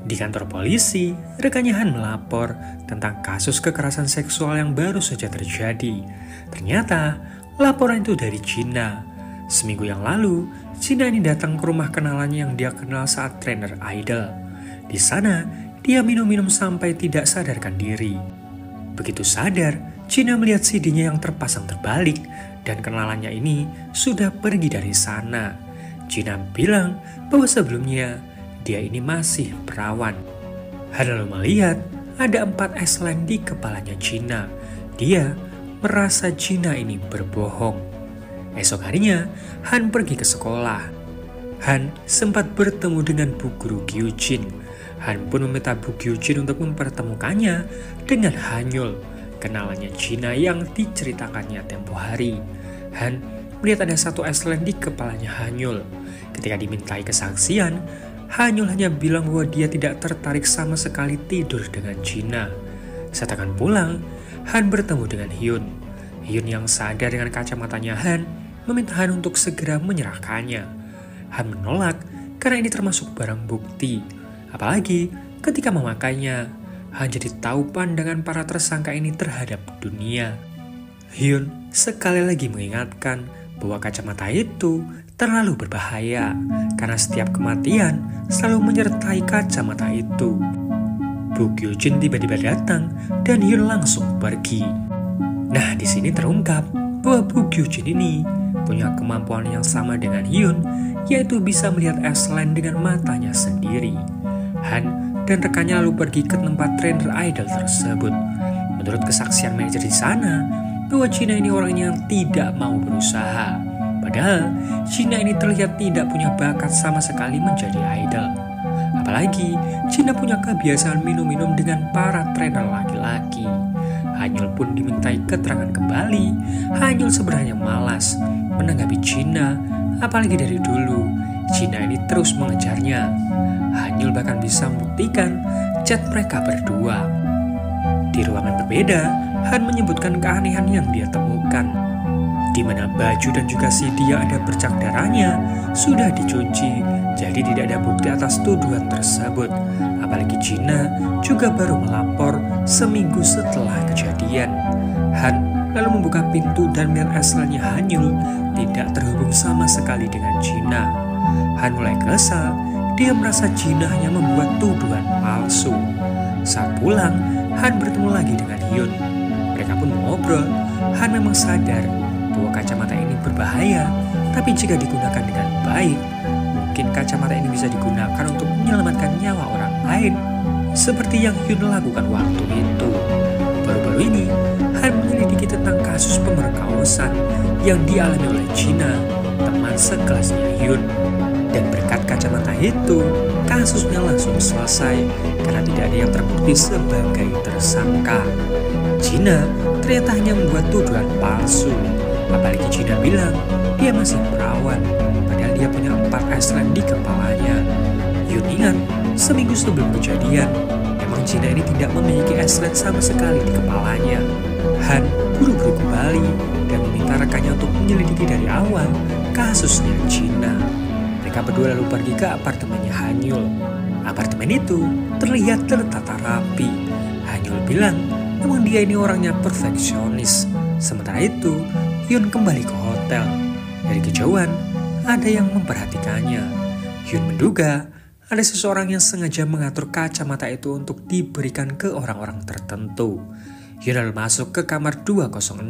Di kantor polisi, rekannya Han melapor tentang kasus kekerasan seksual yang baru saja terjadi. Ternyata, laporan itu dari Jina. Seminggu yang lalu, Jina ini datang ke rumah kenalannya yang dia kenal saat trainer idol. Di sana, dia minum-minum sampai tidak sadarkan diri. Begitu sadar, Jina melihat CD-nya yang terpasang terbalik dan kenalannya ini sudah pergi dari sana. Jina bilang bahwa sebelumnya dia ini masih perawan. Han lalu melihat ada 4 S-Line di kepalanya Jina. Dia merasa Jina ini berbohong. Esok harinya, Han pergi ke sekolah. Han sempat bertemu dengan Bu Guru Gyujin. Han pun meminta Bu Gyujin untuk mempertemukannya dengan Hanyul, kenalannya Gina yang diceritakannya tempo hari. Han melihat ada satu Eslen di kepalanya Hanyul. Ketika dimintai kesaksian, Hanyul hanya bilang bahwa dia tidak tertarik sama sekali tidur dengan Gina. Saat akan pulang, Han bertemu dengan Hyun. Hyun yang sadar dengan kacamatanya Han meminta Han untuk segera menyerahkannya. Han menolak karena ini termasuk barang bukti. Apalagi ketika memakainya, Han jadi tahu pandangan para tersangka ini terhadap dunia. Hyun sekali lagi mengingatkan bahwa kacamata itu terlalu berbahaya karena setiap kematian selalu menyertai kacamata itu. Bu Gyujin tiba-tiba datang dan Hyun langsung pergi. Nah, di sini terungkap bahwa Bu Gyujin ini punya kemampuan yang sama dengan Hyun, yaitu bisa melihat Eslen dengan matanya sendiri. Han dan rekannya lalu pergi ke tempat trainer idol tersebut. Menurut kesaksian manajer di sana, bahwa Gina ini orang yang tidak mau berusaha. Padahal Gina ini terlihat tidak punya bakat sama sekali menjadi idol. Apalagi Gina punya kebiasaan minum-minum dengan para trainer laki-laki. Hanyul pun dimintai keterangan kembali. Hanyul sebenarnya malas menanggapi Gina, apalagi dari dulu Gina ini terus mengejarnya. Hanyul bahkan bisa membuktikan chat mereka berdua. Di ruangan berbeda, Han menyebutkan keanehan yang dia temukan, di mana baju dan juga CD yang ada bercak darahnya sudah dicuci, jadi tidak ada bukti atas tuduhan tersebut. Apalagi Gina juga baru melapor seminggu setelah kejadian. Han lalu membuka pintu dan melihat Eslennya Hanyul tidak terhubung sama sekali dengan Gina. Han mulai kesal. Dia merasa Gina hanya membuat tuduhan palsu. Saat pulang, Han bertemu lagi dengan Hyun. Mereka pun mengobrol. Han memang sadar bahwa kacamata ini berbahaya, tapi jika digunakan dengan baik, mungkin kacamata ini bisa digunakan untuk menyelamatkan nyawa orang lain, seperti yang Hyun lakukan waktu itu. Baru-baru ini, Han menyelidiki tentang kasus pemerkosaan yang dialami oleh Gina, teman sekelasnya Hyun. Dan berkat kacamata itu, kasusnya langsung selesai karena tidak ada yang terbukti sebagai tersangka. Gina ternyata hanya membuat tuduhan palsu. Apalagi Gina bilang dia masih perawan, padahal dia punya 4 Eslen di kepalanya. Hyun ingat, seminggu sebelum kejadian, memang Gina ini tidak memiliki Eslen sama sekali di kepalanya. Han buru-buru kembali dan meminta rekannya untuk menyelidiki dari awal kasusnya Gina. Mereka berdua lalu pergi ke apartemennya Hanyul. Apartemen itu terlihat tertata rapi. Hanyul bilang memang dia ini orangnya perfeksionis. Sementara itu, Hyun kembali ke hotel. Dari kejauhan, ada yang memperhatikannya. Hyun menduga ada seseorang yang sengaja mengatur kacamata itu untuk diberikan ke orang-orang tertentu. Hyun lalu masuk ke kamar 206.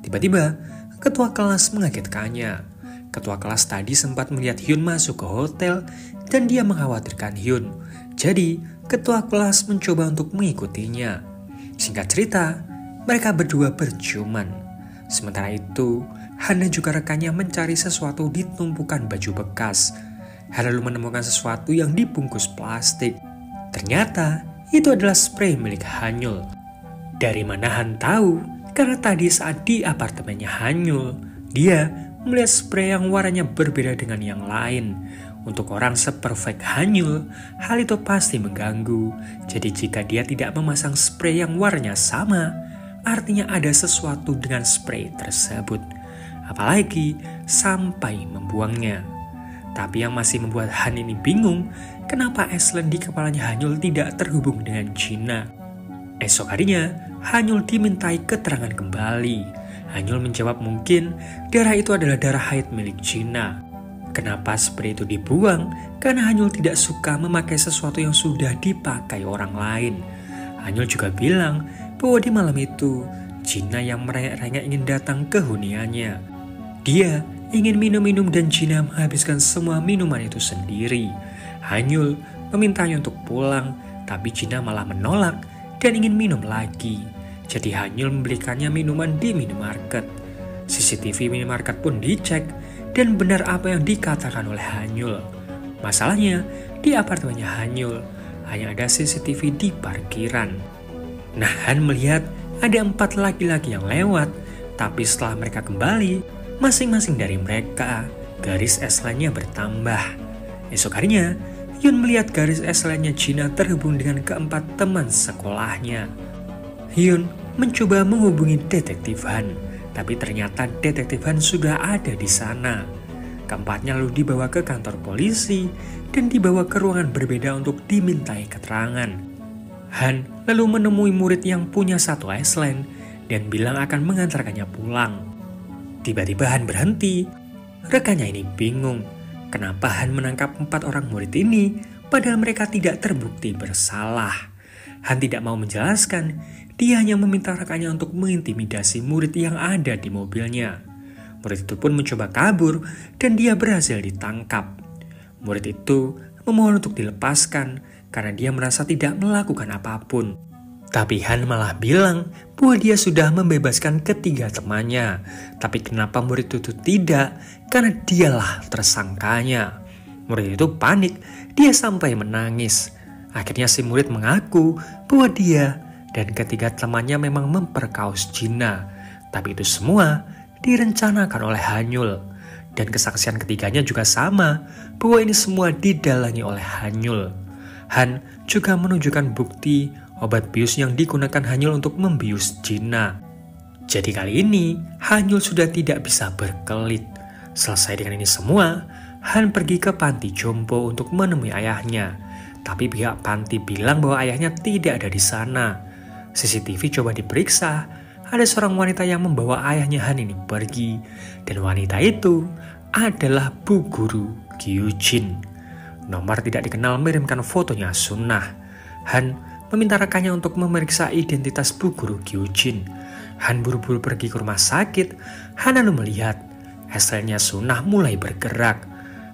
Tiba-tiba, ketua kelas mengagetkannya. Ketua kelas tadi sempat melihat Hyun masuk ke hotel dan dia mengkhawatirkan Hyun. Jadi, ketua kelas mencoba untuk mengikutinya. Singkat cerita, mereka berdua berciuman. Sementara itu, Han dan juga rekannya mencari sesuatu di tumpukan baju bekas. Han lalu menemukan sesuatu yang dibungkus plastik. Ternyata, itu adalah spray milik Hanyul. Dari mana Han tahu? Karena tadi saat di apartemennya Hanyul, dia melihat spray yang warnanya berbeda dengan yang lain. Untuk orang seperfect Hanyul, hal itu pasti mengganggu. Jadi jika dia tidak memasang spray yang warnanya sama, artinya ada sesuatu dengan spray tersebut. Apalagi sampai membuangnya. Tapi yang masih membuat Han ini bingung, kenapa Eslen di kepalanya Hanyul tidak terhubung dengan Gina. Esok harinya, Hanyul dimintai keterangan kembali. Hanyul menjawab mungkin darah itu adalah darah haid milik Gina. Kenapa spray itu dibuang? Karena Hanyul tidak suka memakai sesuatu yang sudah dipakai orang lain. Hanyul juga bilang bahwa di malam itu Gina yang merengek-rengek ingin datang ke huniannya. Dia ingin minum-minum dan Gina menghabiskan semua minuman itu sendiri. Hanyul memintanya untuk pulang, tapi Gina malah menolak dan ingin minum lagi. Jadi Hanyul membelikannya minuman di minimarket. CCTV minimarket pun dicek dan benar apa yang dikatakan oleh Hanyul. Masalahnya di apartemennya Hanyul hanya ada CCTV di parkiran. Nah, Han melihat ada 4 laki-laki yang lewat, tapi setelah mereka kembali, masing-masing dari mereka garis S-line-nya bertambah. Esok harinya, Hyun melihat garis S-line-nya Jina terhubung dengan keempat teman sekolahnya. Hyun mencoba menghubungi Detektif Han, tapi ternyata Detektif Han sudah ada di sana. Keempatnya lalu dibawa ke kantor polisi dan dibawa ke ruangan berbeda untuk dimintai keterangan. Han lalu menemui murid yang punya satu S-line dan bilang akan mengantarkannya pulang. Tiba-tiba Han berhenti. Rekannya ini bingung. Kenapa Han menangkap 4 orang murid ini padahal mereka tidak terbukti bersalah. Han tidak mau menjelaskan. Dia hanya meminta rekannya untuk mengintimidasi murid yang ada di mobilnya. Murid itu pun mencoba kabur dan dia berhasil ditangkap. Murid itu memohon untuk dilepaskan karena dia merasa tidak melakukan apapun. Tapi Han malah bilang bahwa dia sudah membebaskan ketiga temannya. Tapi kenapa murid itu tidak? Karena dialah tersangkanya. Murid itu panik, dia sampai menangis. Akhirnya si murid mengaku bahwa dia dan ketiga temannya memang memperkaos Jina. Tapi itu semua direncanakan oleh Hanyul. Dan kesaksian ketiganya juga sama, bahwa ini semua didalangi oleh Hanyul. Han juga menunjukkan bukti obat bius yang digunakan Hanyul untuk membius Jina. Jadi kali ini, Hanyul sudah tidak bisa berkelit. Selesai dengan ini semua, Han pergi ke panti jompo untuk menemui ayahnya. Tapi pihak panti bilang bahwa ayahnya tidak ada di sana. CCTV coba diperiksa. Ada seorang wanita yang membawa ayahnya Han ini pergi. Dan wanita itu adalah Bu Guru Gyujin. Nomor tidak dikenal mengirimkan fotonya Sunnah. Han meminta rekannya untuk memeriksa identitas Bu Guru Gyujin. Han buru-buru pergi ke rumah sakit. Han lalu melihat S-line-nya Sunnah mulai bergerak.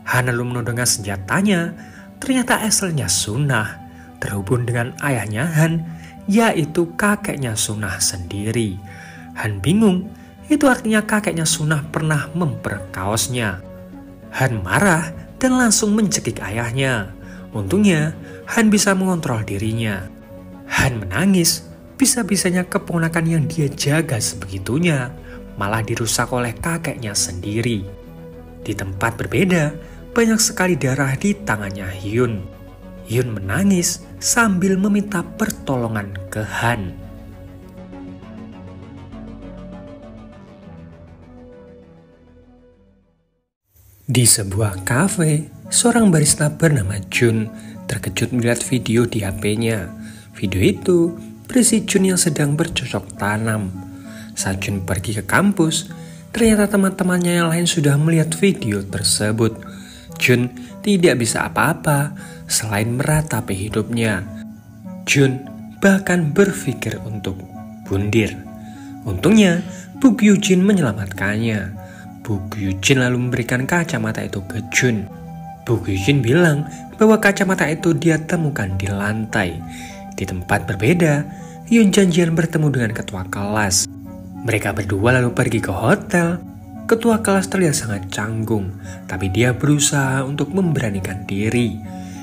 Han lalu menodongkan senjatanya. Ternyata S-line-nya Sunnah terhubung dengan ayahnya Han, yaitu kakeknya Sunnah sendiri. Han bingung, itu artinya kakeknya Sunnah pernah memperkaosnya. Han marah dan langsung mencekik ayahnya. Untungnya, Han bisa mengontrol dirinya. Han menangis, bisa-bisanya keponakan yang dia jaga sebegitunya malah dirusak oleh kakeknya sendiri. Di tempat berbeda, banyak sekali darah di tangannya Hyun. Hyun menangis sambil meminta pertolongan ke Han. Di sebuah kafe, seorang barista bernama Jun terkejut melihat video di HP-nya. Video itu berisi Jun yang sedang bercocok tanam. Saat Jun pergi ke kampus, ternyata teman-temannya yang lain sudah melihat video tersebut. Jun tidak bisa apa-apa selain meratapi hidupnya. Jun bahkan berpikir untuk bundir. Untungnya, Bu Gyujin menyelamatkannya. Bu Gyujin lalu memberikan kacamata itu ke Jun. Bu Gyujin bilang bahwa kacamata itu dia temukan di lantai. Di tempat berbeda, Hyun janjian bertemu dengan ketua kelas. Mereka berdua lalu pergi ke hotel. Ketua kelas terlihat sangat canggung, tapi dia berusaha untuk memberanikan diri.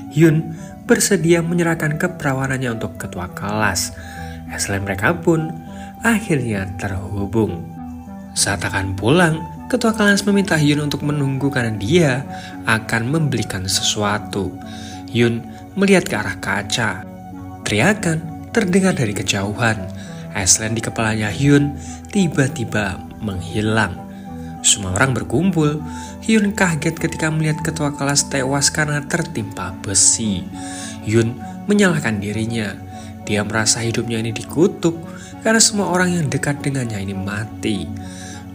Hyun bersedia menyerahkan keperawanannya untuk ketua kelas. Selain mereka pun akhirnya terhubung. Saat akan pulang, ketua kelas meminta Hyun untuk menunggu karena dia akan membelikan sesuatu. Hyun melihat ke arah kaca. Teriakan terdengar dari kejauhan. S-line di kepalanya Hyun tiba-tiba menghilang. Semua orang berkumpul. Hyun kaget ketika melihat ketua kelas tewas karena tertimpa besi. Hyun menyalahkan dirinya. Dia merasa hidupnya ini dikutuk karena semua orang yang dekat dengannya ini mati.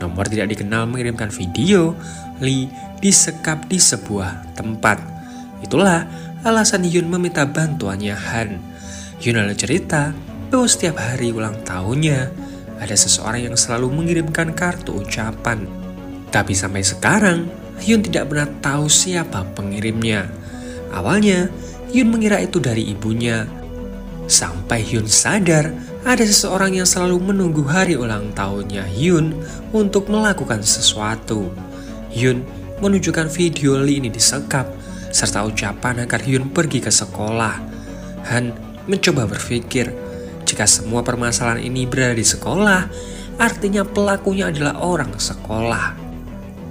Nomor tidak dikenal mengirimkan video Lee disekap di sebuah tempat. Itulah alasan Hyun meminta bantuannya Han. Hyun lalu cerita bahwa setiap hari ulang tahunnya ada seseorang yang selalu mengirimkan kartu ucapan. Tapi sampai sekarang, Hyun tidak pernah tahu siapa pengirimnya. Awalnya, Hyun mengira itu dari ibunya. Sampai Hyun sadar, ada seseorang yang selalu menunggu hari ulang tahunnya Hyun untuk melakukan sesuatu. Hyun menunjukkan video Lee ini disekap, serta ucapan agar Hyun pergi ke sekolah. Han mencoba berpikir, jika semua permasalahan ini berada di sekolah, artinya pelakunya adalah orang sekolah.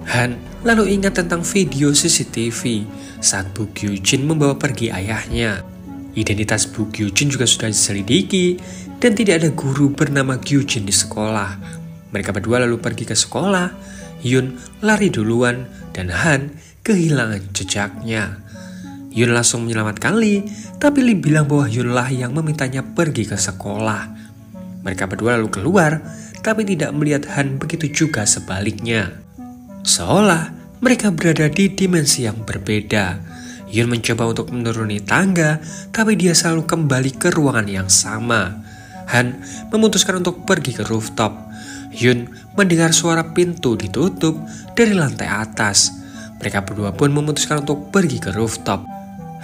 Han lalu ingat tentang video CCTV saat Bu Gyujin membawa pergi ayahnya. Identitas Bu Gyujin juga sudah diselidiki dan tidak ada guru bernama Gyujin di sekolah. Mereka berdua lalu pergi ke sekolah. Hyun lari duluan dan Han kehilangan jejaknya. Hyun langsung menyelamatkan Lee, tapi Lee bilang bahwa Hyun lah yang memintanya pergi ke sekolah. Mereka berdua lalu keluar, tapi tidak melihat Han, begitu juga sebaliknya. Seolah mereka berada di dimensi yang berbeda. Hyun mencoba untuk menuruni tangga, tapi dia selalu kembali ke ruangan yang sama. Han memutuskan untuk pergi ke rooftop. Hyun mendengar suara pintu ditutup dari lantai atas. Mereka berdua pun memutuskan untuk pergi ke rooftop.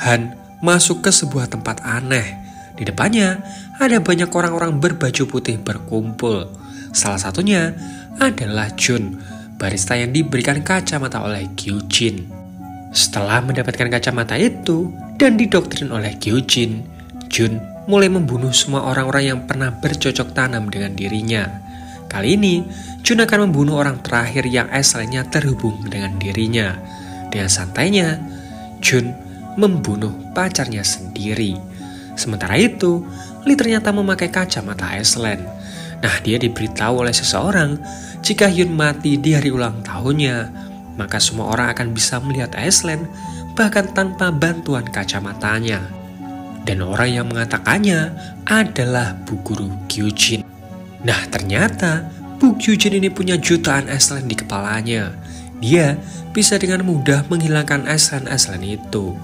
Han masuk ke sebuah tempat aneh. Di depannya ada banyak orang-orang berbaju putih berkumpul. Salah satunya adalah Jun, barista yang diberikan kacamata oleh Gyujin. Setelah mendapatkan kacamata itu dan didoktrin oleh Gyujin, Jun mulai membunuh semua orang-orang yang pernah bercocok tanam dengan dirinya. Kali ini, Jun akan membunuh orang terakhir yang asalnya terhubung dengan dirinya. Dengan santainya, Jun membunuh pacarnya sendiri. Sementara itu, Lee ternyata memakai kacamata Aislinn. Nah, dia diberitahu oleh seseorang jika Hyun mati di hari ulang tahunnya, maka semua orang akan bisa melihat Aislinn bahkan tanpa bantuan kacamatanya. Dan orang yang mengatakannya adalah Bu Guru Gyujin. Nah, ternyata Bu Gyujin ini punya jutaan Aislinn di kepalanya. Dia bisa dengan mudah menghilangkan Aislinn itu.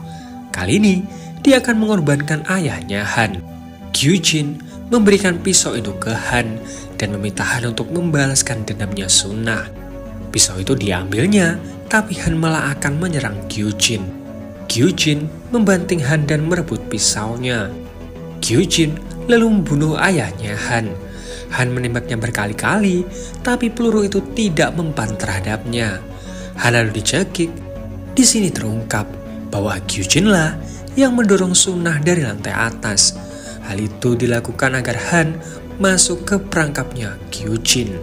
Kali ini, dia akan mengorbankan ayahnya Han. Gyujin memberikan pisau itu ke Han dan meminta Han untuk membalaskan dendamnya Sunnah. Pisau itu diambilnya, tapi Han malah akan menyerang Gyujin. Gyujin membanting Han dan merebut pisaunya. Gyujin lalu membunuh ayahnya Han. Han menembaknya berkali-kali, tapi peluru itu tidak mempan terhadapnya. Han lalu dicekik. Di sini terungkap bahwa Gyujin lah yang mendorong Sunnah dari lantai atas. Hal itu dilakukan agar Han masuk ke perangkapnya Gyujin.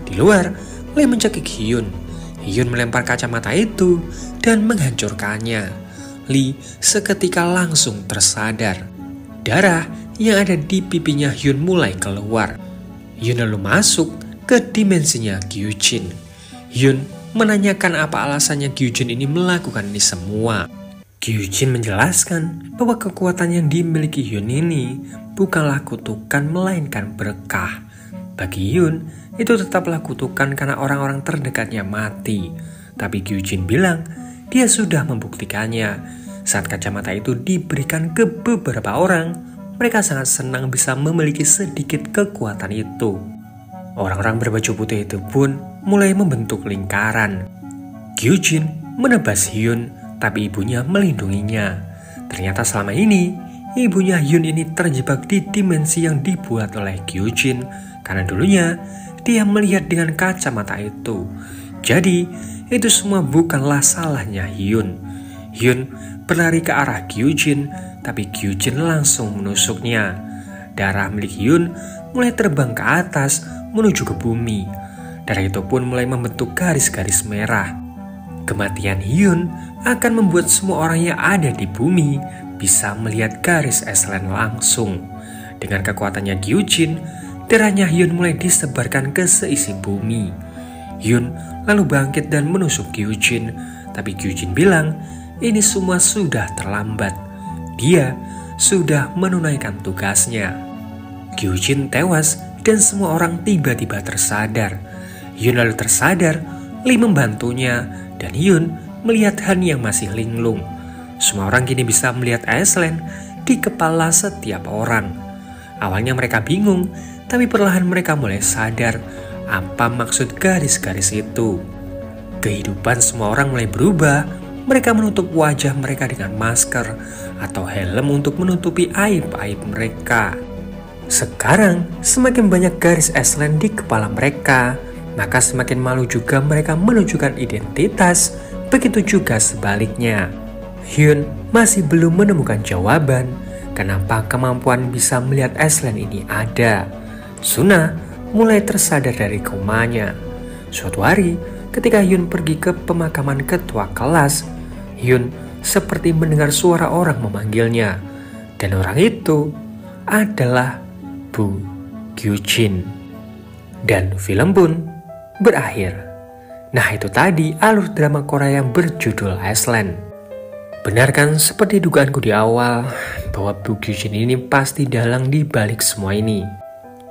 Di luar, Lee mencekik Hyun. Hyun melempar kacamata itu dan menghancurkannya. Lee seketika langsung tersadar. Darah yang ada di pipinya Hyun mulai keluar. Hyun lalu masuk ke dimensinya Gyujin. Hyun menanyakan apa alasannya Gyujin ini melakukan ini semua. Gyujin menjelaskan bahwa kekuatan yang dimiliki Hyun ini bukanlah kutukan melainkan berkah. Bagi Hyun, itu tetaplah kutukan karena orang-orang terdekatnya mati. Tapi Gyujin bilang dia sudah membuktikannya. Saat kacamata itu diberikan ke beberapa orang, mereka sangat senang bisa memiliki sedikit kekuatan itu. Orang-orang berbaju putih itu pun mulai membentuk lingkaran. Gyujin menebas Hyun, tapi ibunya melindunginya. Ternyata selama ini, ibunya Hyun ini terjebak di dimensi yang dibuat oleh Gyujin, karena dulunya dia melihat dengan kacamata itu. Jadi, itu semua bukanlah salahnya Hyun. Hyun berlari ke arah Gyujin, tapi Gyujin langsung menusuknya. Darah milik Hyun mulai terbang ke atas menuju ke bumi. Darah itu pun mulai membentuk garis-garis merah. Kematian Hyun akan membuat semua orang yang ada di bumi bisa melihat garis Aislinn langsung. Dengan kekuatannya Gyujin, darahnya Hyun mulai disebarkan ke seisi bumi. Hyun lalu bangkit dan menusuk Gyujin, tapi Gyujin bilang ini semua sudah terlambat. Dia sudah menunaikan tugasnya. Gyujin tewas dan semua orang tiba-tiba tersadar. Hyun lalu tersadar, Lee membantunya, dan Hyun melihat Han yang masih linglung. Semua orang kini bisa melihat Aislinn di kepala setiap orang. Awalnya mereka bingung, tapi perlahan mereka mulai sadar apa maksud garis-garis itu. Kehidupan semua orang mulai berubah. Mereka menutup wajah mereka dengan masker atau helm untuk menutupi aib-aib mereka. Sekarang semakin banyak garis Aislinn di kepala mereka, maka semakin malu juga mereka menunjukkan identitas, begitu juga sebaliknya. Hyun masih belum menemukan jawaban, kenapa kemampuan bisa melihat Aislinn ini ada. Suna mulai tersadar dari komanya. Suatu hari, ketika Hyun pergi ke pemakaman ketua kelas, Hyun seperti mendengar suara orang memanggilnya. Dan orang itu adalah Bu Gyujin. Dan film pun berakhir. Nah, itu tadi alur drama Korea yang berjudul Aislinn. Benar kan seperti dugaanku di awal, bahwa Bu Gyujin ini pasti dalang di balik semua ini.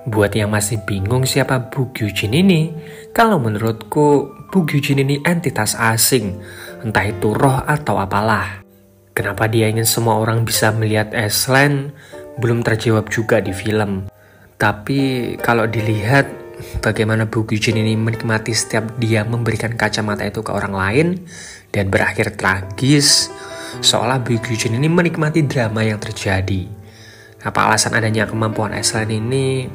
Buat yang masih bingung siapa Bu Gyujin ini, kalau menurutku Bu Gyujin ini entitas asing, entah itu roh atau apalah. Kenapa dia ingin semua orang bisa melihat Aislinn, belum terjawab juga di film. Tapi kalau dilihat bagaimana Bu Gyujin ini menikmati setiap dia memberikan kacamata itu ke orang lain dan berakhir tragis, seolah Bu Gyujin ini menikmati drama yang terjadi. Apa alasan adanya kemampuan Aislinn ini?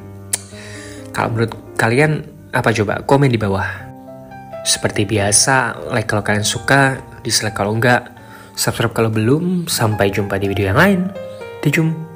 Kalau menurut kalian apa coba? Komen di bawah. Seperti biasa, like kalau kalian suka, dislike kalau enggak, subscribe kalau belum. Sampai jumpa di video yang lain. Dijum.